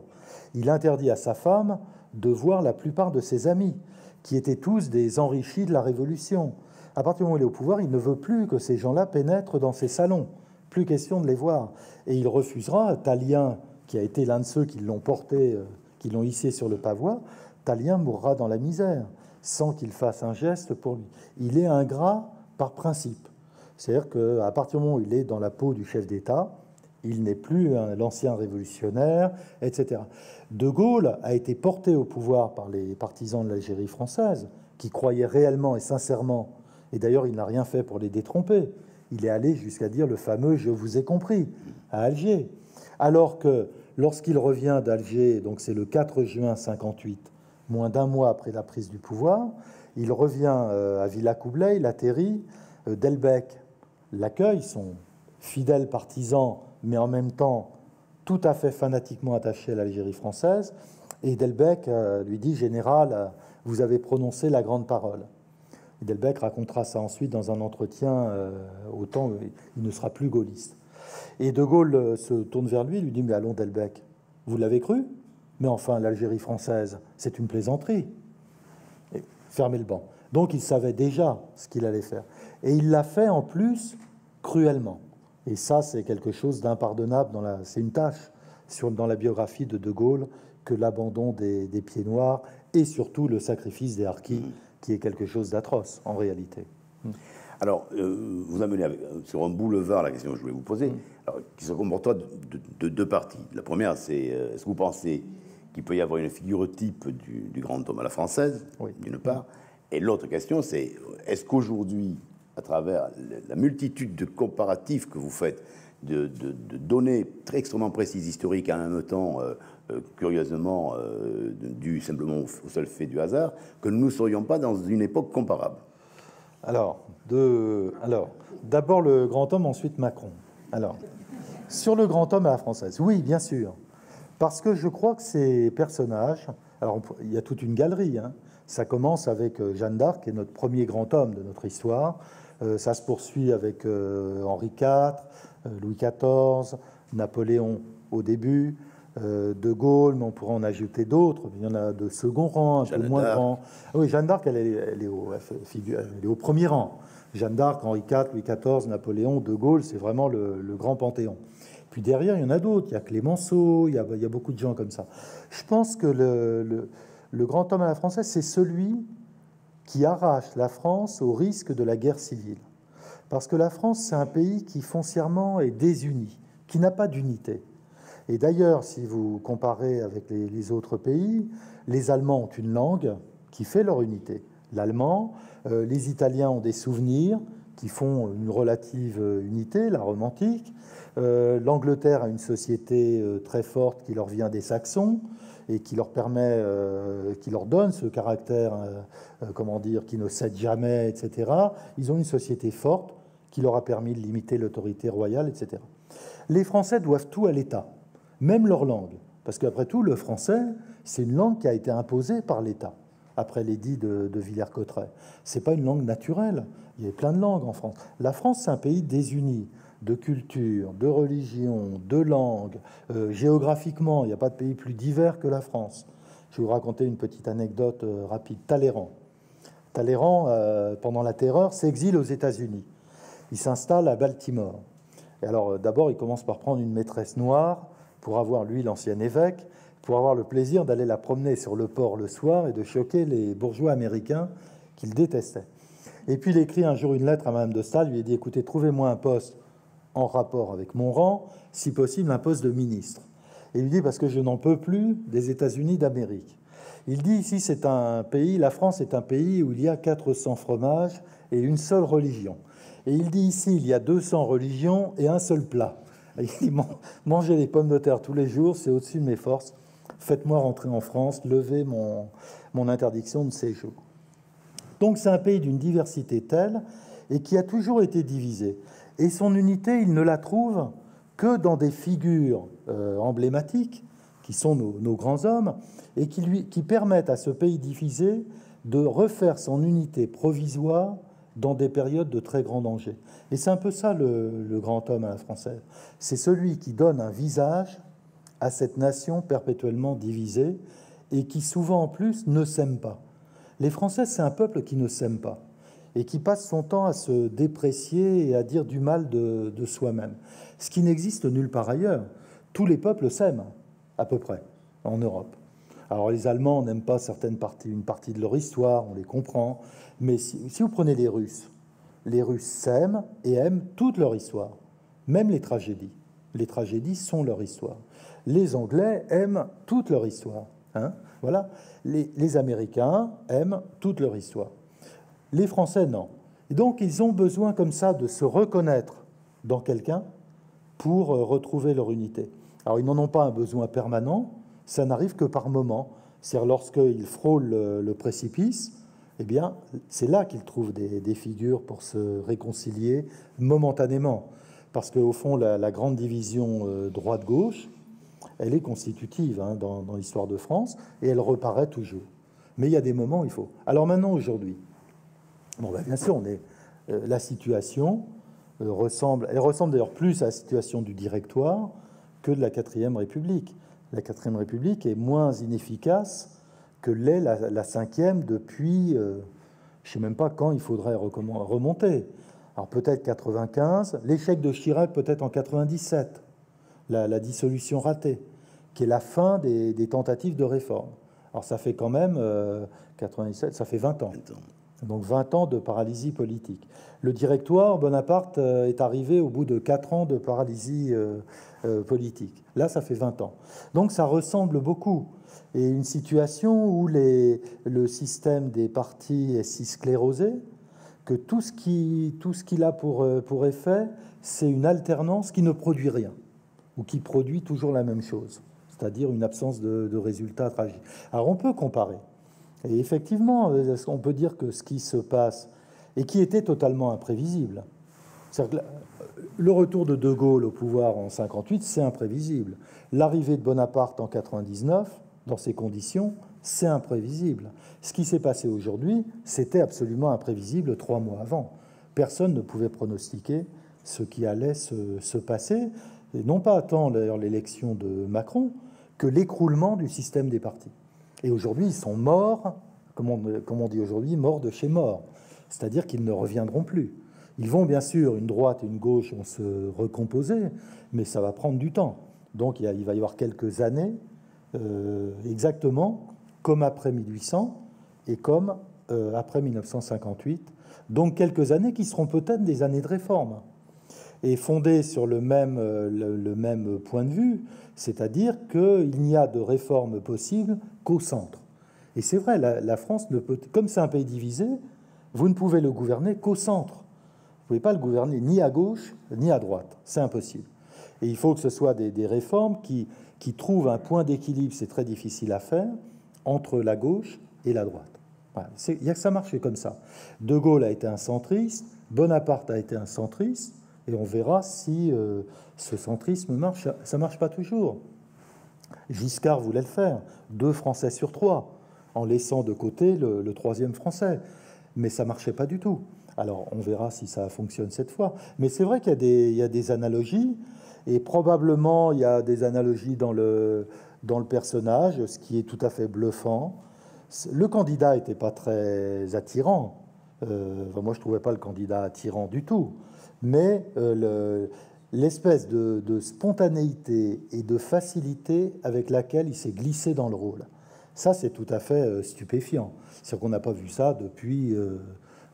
Il interdit à sa femme de voir la plupart de ses amis, qui étaient tous des enrichis de la Révolution. À partir du moment où il est au pouvoir, il ne veut plus que ces gens-là pénètrent dans ses salons. Plus question de les voir. Et il refusera, Tallien, qui a été l'un de ceux qui l'ont porté, qui l'ont hissé sur le pavois, Tallien mourra dans la misère, sans qu'il fasse un geste pour lui. Il est ingrat par principe. C'est-à-dire qu'à partir du moment où il est dans la peau du chef d'État, il n'est plus l'ancien révolutionnaire, etc. De Gaulle a été porté au pouvoir par les partisans de l'Algérie française, qui croyaient réellement et sincèrement, et d'ailleurs il n'a rien fait pour les détromper, il est allé jusqu'à dire le fameux « je vous ai compris » à Alger. Alors que lorsqu'il revient d'Alger, donc c'est le 4 juin 1958, moins d'un mois après la prise du pouvoir, il revient à Villacoublay, il atterrit, Delbecq l'accueille, son fidèle partisan, mais en même temps tout à fait fanatiquement attaché à l'Algérie française, et Delbecq lui dit « Général, vous avez prononcé la grande parole ». Et Delbecq racontera ça ensuite dans un entretien au temps où il ne sera plus gaulliste. Et De Gaulle se tourne vers lui et lui dit « Mais allons Delbecq, vous l'avez cru ? Mais enfin, l'Algérie française, c'est une plaisanterie. » Et fermez le banc. Donc il savait déjà ce qu'il allait faire. Et il l'a fait en plus cruellement. Et ça, c'est quelque chose d'impardonnable. C'est une tâche dans la biographie de De Gaulle que l'abandon des pieds noirs et surtout le sacrifice des harkis, qui est quelque chose d'atroce en réalité. Alors, vous amenez sur un boulevard la question que je voulais vous poser, alors, qui se comporte de deux parties. La première, c'est est-ce que vous pensez qu'il peut y avoir une figure type du grand homme à la française, oui, d'une part, et l'autre question, c'est est-ce qu'aujourd'hui, à travers la multitude de comparatifs que vous faites, de données très extrêmement précises, historiques, en même temps, curieusement, dû simplement au seul fait du hasard, que nous ne serions pas dans une époque comparable? Alors, d'abord le grand homme, ensuite Macron. Alors, sur le grand homme à la française, oui, bien sûr, parce que je crois que ces personnages, alors il y a toute une galerie, hein. Ça commence avec Jeanne d'Arc, qui est notre premier grand homme de notre histoire. Ça se poursuit avec Henri IV, Louis XIV, Napoléon au début, De Gaulle, mais on pourrait en ajouter d'autres. Il y en a de second rang, un peu moins grand. Ah oui, Jeanne d'Arc, elle est au premier rang. Jeanne d'Arc, Henri IV, Louis XIV, Napoléon, De Gaulle, c'est vraiment le grand panthéon. Puis derrière, il y en a d'autres. Il y a Clémenceau, il y a beaucoup de gens comme ça. Je pense que le grand homme à la française, c'est celui qui arrache la France au risque de la guerre civile. Parce que la France, c'est un pays qui foncièrement est désuni, qui n'a pas d'unité. Et d'ailleurs, si vous comparez avec les autres pays, les Allemands ont une langue qui fait leur unité. L'allemand, les Italiens ont des souvenirs qui font une relative unité, la romantique. L'Angleterre a une société très forte qui leur vient des Saxons et qui leur permet, qui leur donne ce caractère, comment dire, qui ne cède jamais, etc. Ils ont une société forte qui leur a permis de limiter l'autorité royale, etc. Les Français doivent tout à l'État, même leur langue, parce qu'après tout, le français, c'est une langue qui a été imposée par l'État, après l'édit de Villers-Cotterêts. C'est pas une langue naturelle. Il y a plein de langues en France. La France, c'est un pays désuni, de culture, de religion, de langue. Géographiquement, il n'y a pas de pays plus divers que la France. Je vais vous raconter une petite anecdote rapide. Talleyrand. Talleyrand, pendant la Terreur, s'exile aux États-Unis. Il s'installe à Baltimore. Et alors, d'abord, il commence par prendre une maîtresse noire pour avoir, lui, l'ancien évêque, pour avoir le plaisir d'aller la promener sur le port le soir et de choquer les bourgeois américains qu'il détestait. Et puis, il écrit un jour une lettre à Madame de Staël, lui dit « Écoutez, trouvez-moi un poste en rapport avec mon rang, si possible un poste de ministre. » Et il lui dit « Parce que je n'en peux plus des États-Unis d'Amérique. » Il dit « Ici, c'est un pays, la France est un pays où il y a 400 fromages et une seule religion. » Et il dit « Ici, il y a 200 religions et un seul plat. » Il dit « Manger des pommes de terre tous les jours, c'est au-dessus de mes forces. Faites-moi rentrer en France, levez mon interdiction de séjour. » Donc c'est un pays d'une diversité telle et qui a toujours été divisé. Et son unité, il ne la trouve que dans des figures emblématiques, qui sont nos grands hommes, et qui permettent à ce pays divisé de refaire son unité provisoire dans des périodes de très grand danger. Et c'est un peu ça le grand homme à la française. C'est celui qui donne un visage à cette nation perpétuellement divisée et qui souvent en plus ne s'aime pas. Les Français, c'est un peuple qui ne s'aime pas et qui passe son temps à se déprécier et à dire du mal de soi-même. Ce qui n'existe nulle part ailleurs. Tous les peuples s'aiment, à peu près, en Europe. Alors les Allemands n'aiment pas une partie de leur histoire, on les comprend. Mais si vous prenez les Russes s'aiment et aiment toute leur histoire, même les tragédies. Les tragédies sont leur histoire. Les Anglais aiment toute leur histoire. Voilà. Les Américains aiment toute leur histoire. Les Français, non. Et donc, ils ont besoin comme ça de se reconnaître dans quelqu'un pour retrouver leur unité. Alors, ils n'en ont pas un besoin permanent, ça n'arrive que par moment. C'est-à-dire, lorsqu'ils frôlent le précipice, eh bien, c'est là qu'ils trouvent des figures pour se réconcilier momentanément. Parce qu'au fond, la grande division droite-gauche, elle est constitutive dans l'histoire de France et elle reparaît toujours. Mais il y a des moments où il faut. Alors maintenant, aujourd'hui, bien sûr, la situation ressemble d'ailleurs plus à la situation du Directoire que de la 4e République. La 4e République est moins inefficace que l'est la 5e depuis, je ne sais même pas quand il faudrait remonter. Alors peut-être 95, l'échec de Chirac peut-être en 97. La dissolution ratée, qui est la fin des tentatives de réforme. Alors ça fait quand même 97, ça fait 20 ans. Donc 20 ans de paralysie politique. Le Directoire, Bonaparte est arrivé au bout de 4 ans de paralysie politique. Là, ça fait 20 ans. Donc ça ressemble beaucoup. Et une situation où le système des partis est si sclérosé que tout ce qu'il a pour effet, c'est une alternance qui ne produit rien, ou qui produit toujours la même chose, c'est-à-dire une absence de résultats tragiques. Alors on peut comparer. Et effectivement, on peut dire que ce qui se passe, et qui était totalement imprévisible, c'est-à-dire que le retour de De Gaulle au pouvoir en 58, c'est imprévisible. L'arrivée de Bonaparte en 99, dans ces conditions, c'est imprévisible. Ce qui s'est passé aujourd'hui, c'était absolument imprévisible 3 mois avant. Personne ne pouvait pronostiquer ce qui allait se passer, et non pas tant d'ailleurs l'élection de Macron, que l'écroulement du système des partis. Et aujourd'hui, ils sont morts, comme on dit aujourd'hui, morts de chez mort. C'est-à-dire qu'ils ne reviendront plus. Ils vont, bien sûr, une droite et une gauche vont se recomposer, mais ça va prendre du temps. Donc il va y avoir quelques années, exactement comme après 1800 et comme après 1958. Donc quelques années qui seront peut-être des années de réforme. Et fondées sur le même point de vue, c'est-à-dire qu'il n'y a de réforme possible qu'au centre. Et c'est vrai, la France ne peut, comme c'est un pays divisé, vous ne pouvez le gouverner qu'au centre. Vous ne pouvez pas le gouverner ni à gauche ni à droite. C'est impossible. Et il faut que ce soit des réformes qui trouvent un point d'équilibre, c'est très difficile à faire, entre la gauche et la droite. Voilà. Il n'y a que ça marche comme ça. De Gaulle a été un centriste, Bonaparte a été un centriste, et on verra si ce centrisme marche. Ça ne marche pas toujours. Giscard voulait le faire, 2 Français sur 3, en laissant de côté le 3e Français. Mais ça ne marchait pas du tout. Alors, on verra si ça fonctionne cette fois. Mais c'est vrai qu'il y a des analogies, et probablement il y a des analogies dans le personnage, ce qui est tout à fait bluffant. Le candidat n'était pas très attirant. Moi, je ne trouvais pas le candidat attirant du tout. Mais l'espèce de spontanéité et de facilité avec laquelle il s'est glissé dans le rôle, ça, c'est tout à fait stupéfiant. C'est-à-dire qu'on n'a pas vu ça depuis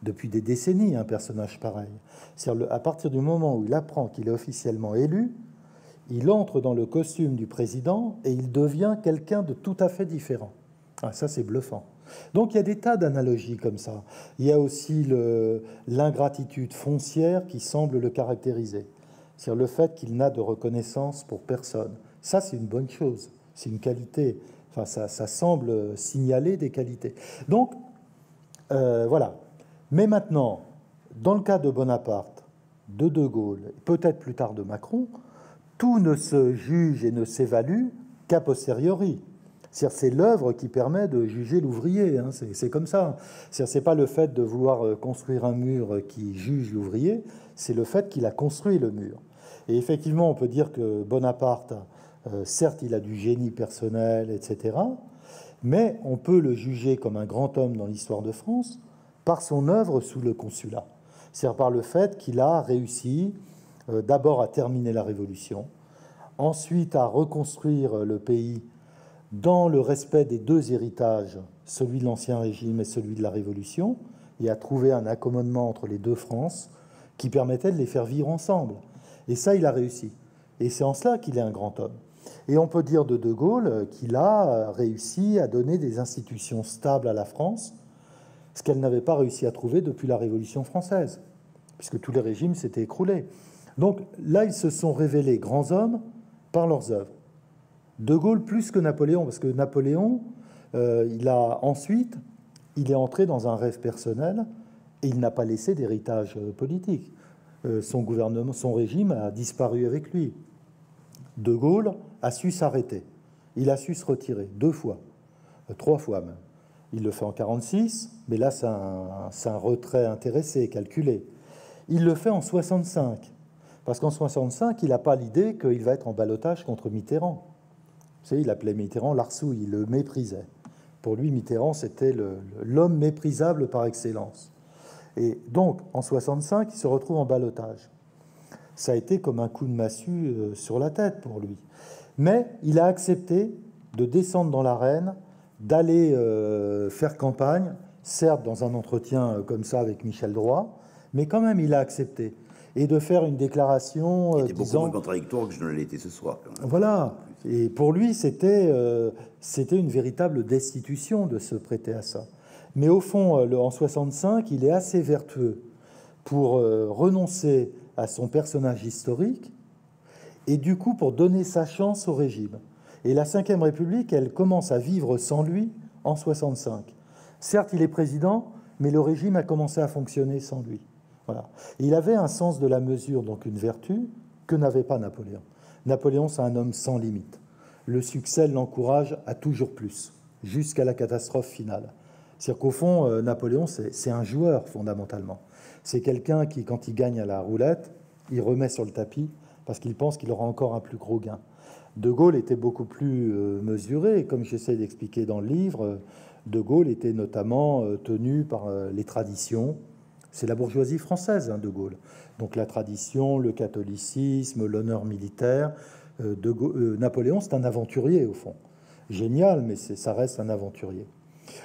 des décennies, un personnage pareil. C'est-à-dire à partir du moment où il apprend qu'il est officiellement élu, il entre dans le costume du président et il devient quelqu'un de tout à fait différent. Ah, ça, c'est bluffant. Donc, il y a des tas d'analogies comme ça. Il y a aussi l'ingratitude foncière qui semble le caractériser. C'est-à-dire le fait qu'il n'a de reconnaissance pour personne. Ça, c'est une bonne chose. C'est une qualité. Enfin, ça semble signaler des qualités. Donc, voilà. Mais maintenant, dans le cas de Bonaparte, de Gaulle, peut-être plus tard de Macron, tout ne se juge et ne s'évalue qu'a posteriori. C'est l'œuvre qui permet de juger l'ouvrier, hein, c'est comme ça. C'est pas le fait de vouloir construire un mur qui juge l'ouvrier, c'est le fait qu'il a construit le mur. Et effectivement, on peut dire que Bonaparte, certes, il a du génie personnel, etc., mais on peut le juger comme un grand homme dans l'histoire de France par son œuvre sous le consulat. C'est-à-dire par le fait qu'il a réussi d'abord à terminer la Révolution, ensuite à reconstruire le pays dans le respect des 2 héritages, celui de l'Ancien Régime et celui de la Révolution, et à trouver un accommodement entre les 2 Frances qui permettait de les faire vivre ensemble. Et ça, il a réussi. Et c'est en cela qu'il est un grand homme. Et on peut dire de Gaulle qu'il a réussi à donner des institutions stables à la France, ce qu'elle n'avait pas réussi à trouver depuis la Révolution française, puisque tous les régimes s'étaient écroulés. Donc là, ils se sont révélés grands hommes par leurs œuvres. De Gaulle plus que Napoléon, parce que Napoléon, il est entré dans un rêve personnel et il n'a pas laissé d'héritage politique. Son gouvernement, son régime a disparu avec lui. De Gaulle a su s'arrêter. Il a su se retirer 2 fois, 3 fois même. Il le fait en 1946, mais là, c'est un retrait intéressé, calculé. Il le fait en 1965, parce qu'en 1965, il n'a pas l'idée qu'il va être en ballottage contre Mitterrand. Vous savez, il appelait Mitterrand l'arsouille, il le méprisait. Pour lui, Mitterrand, c'était l'homme méprisable par excellence. Et donc, en 1965, il se retrouve en ballottage. Ça a été comme un coup de massue sur la tête pour lui. Mais il a accepté de descendre dans l'arène, d'aller faire campagne, certes dans un entretien comme ça avec Michel Droit, mais quand même, il a accepté. Et de faire une déclaration disant... beaucoup moins contradictoire que je ne l'ai été ce soir. Quand même. Voilà. Et pour lui, c'était une véritable destitution de se prêter à ça. Mais au fond, en 65, il est assez vertueux pour renoncer à son personnage historique et du coup pour donner sa chance au régime. Et la Ve République, elle commence à vivre sans lui en 65. Certes, il est président, mais le régime a commencé à fonctionner sans lui. Voilà. Et il avait un sens de la mesure, donc une vertu, que n'avait pas Napoléon. Napoléon, c'est un homme sans limite. Le succès l'encourage à toujours plus, jusqu'à la catastrophe finale. C'est-à-dire qu'au fond, Napoléon, c'est un joueur, fondamentalement. C'est quelqu'un qui, quand il gagne à la roulette, il remet sur le tapis parce qu'il pense qu'il aura encore un plus gros gain. De Gaulle était beaucoup plus mesuré. Comme j'essaie d'expliquer dans le livre, De Gaulle était notamment tenu par les traditions. C'est la bourgeoisie française, hein, De Gaulle. Donc la tradition, le catholicisme, l'honneur militaire. Napoléon, c'est un aventurier, au fond. Génial, mais ça reste un aventurier.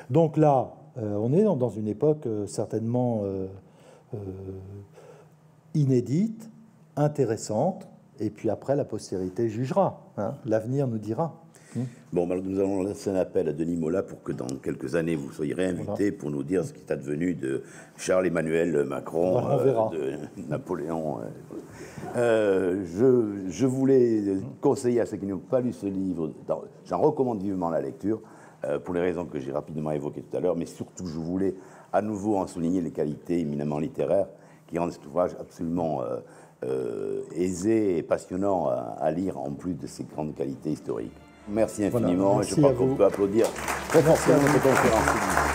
Donc là, on est dans une époque certainement inédite, intéressante, et puis après, la postérité jugera, hein, l'avenir nous dira. Bon, alors nous allons lancer un appel à Denis Mola pour que dans quelques années, vous soyez réinvité pour nous dire ce qui est advenu de Charles-Emmanuel Macron, de Napoléon. Je voulais conseiller à ceux qui n'ont pas lu ce livre, j'en recommande vivement la lecture, pour les raisons que j'ai rapidement évoquées tout à l'heure, mais surtout, je voulais à nouveau en souligner les qualités éminemment littéraires qui rendent cet ouvrage absolument aisé et passionnant à lire, en plus de ses grandes qualités historiques. Merci infiniment. Voilà, merci, et je crois qu'on peut applaudir très fortement cette conférence.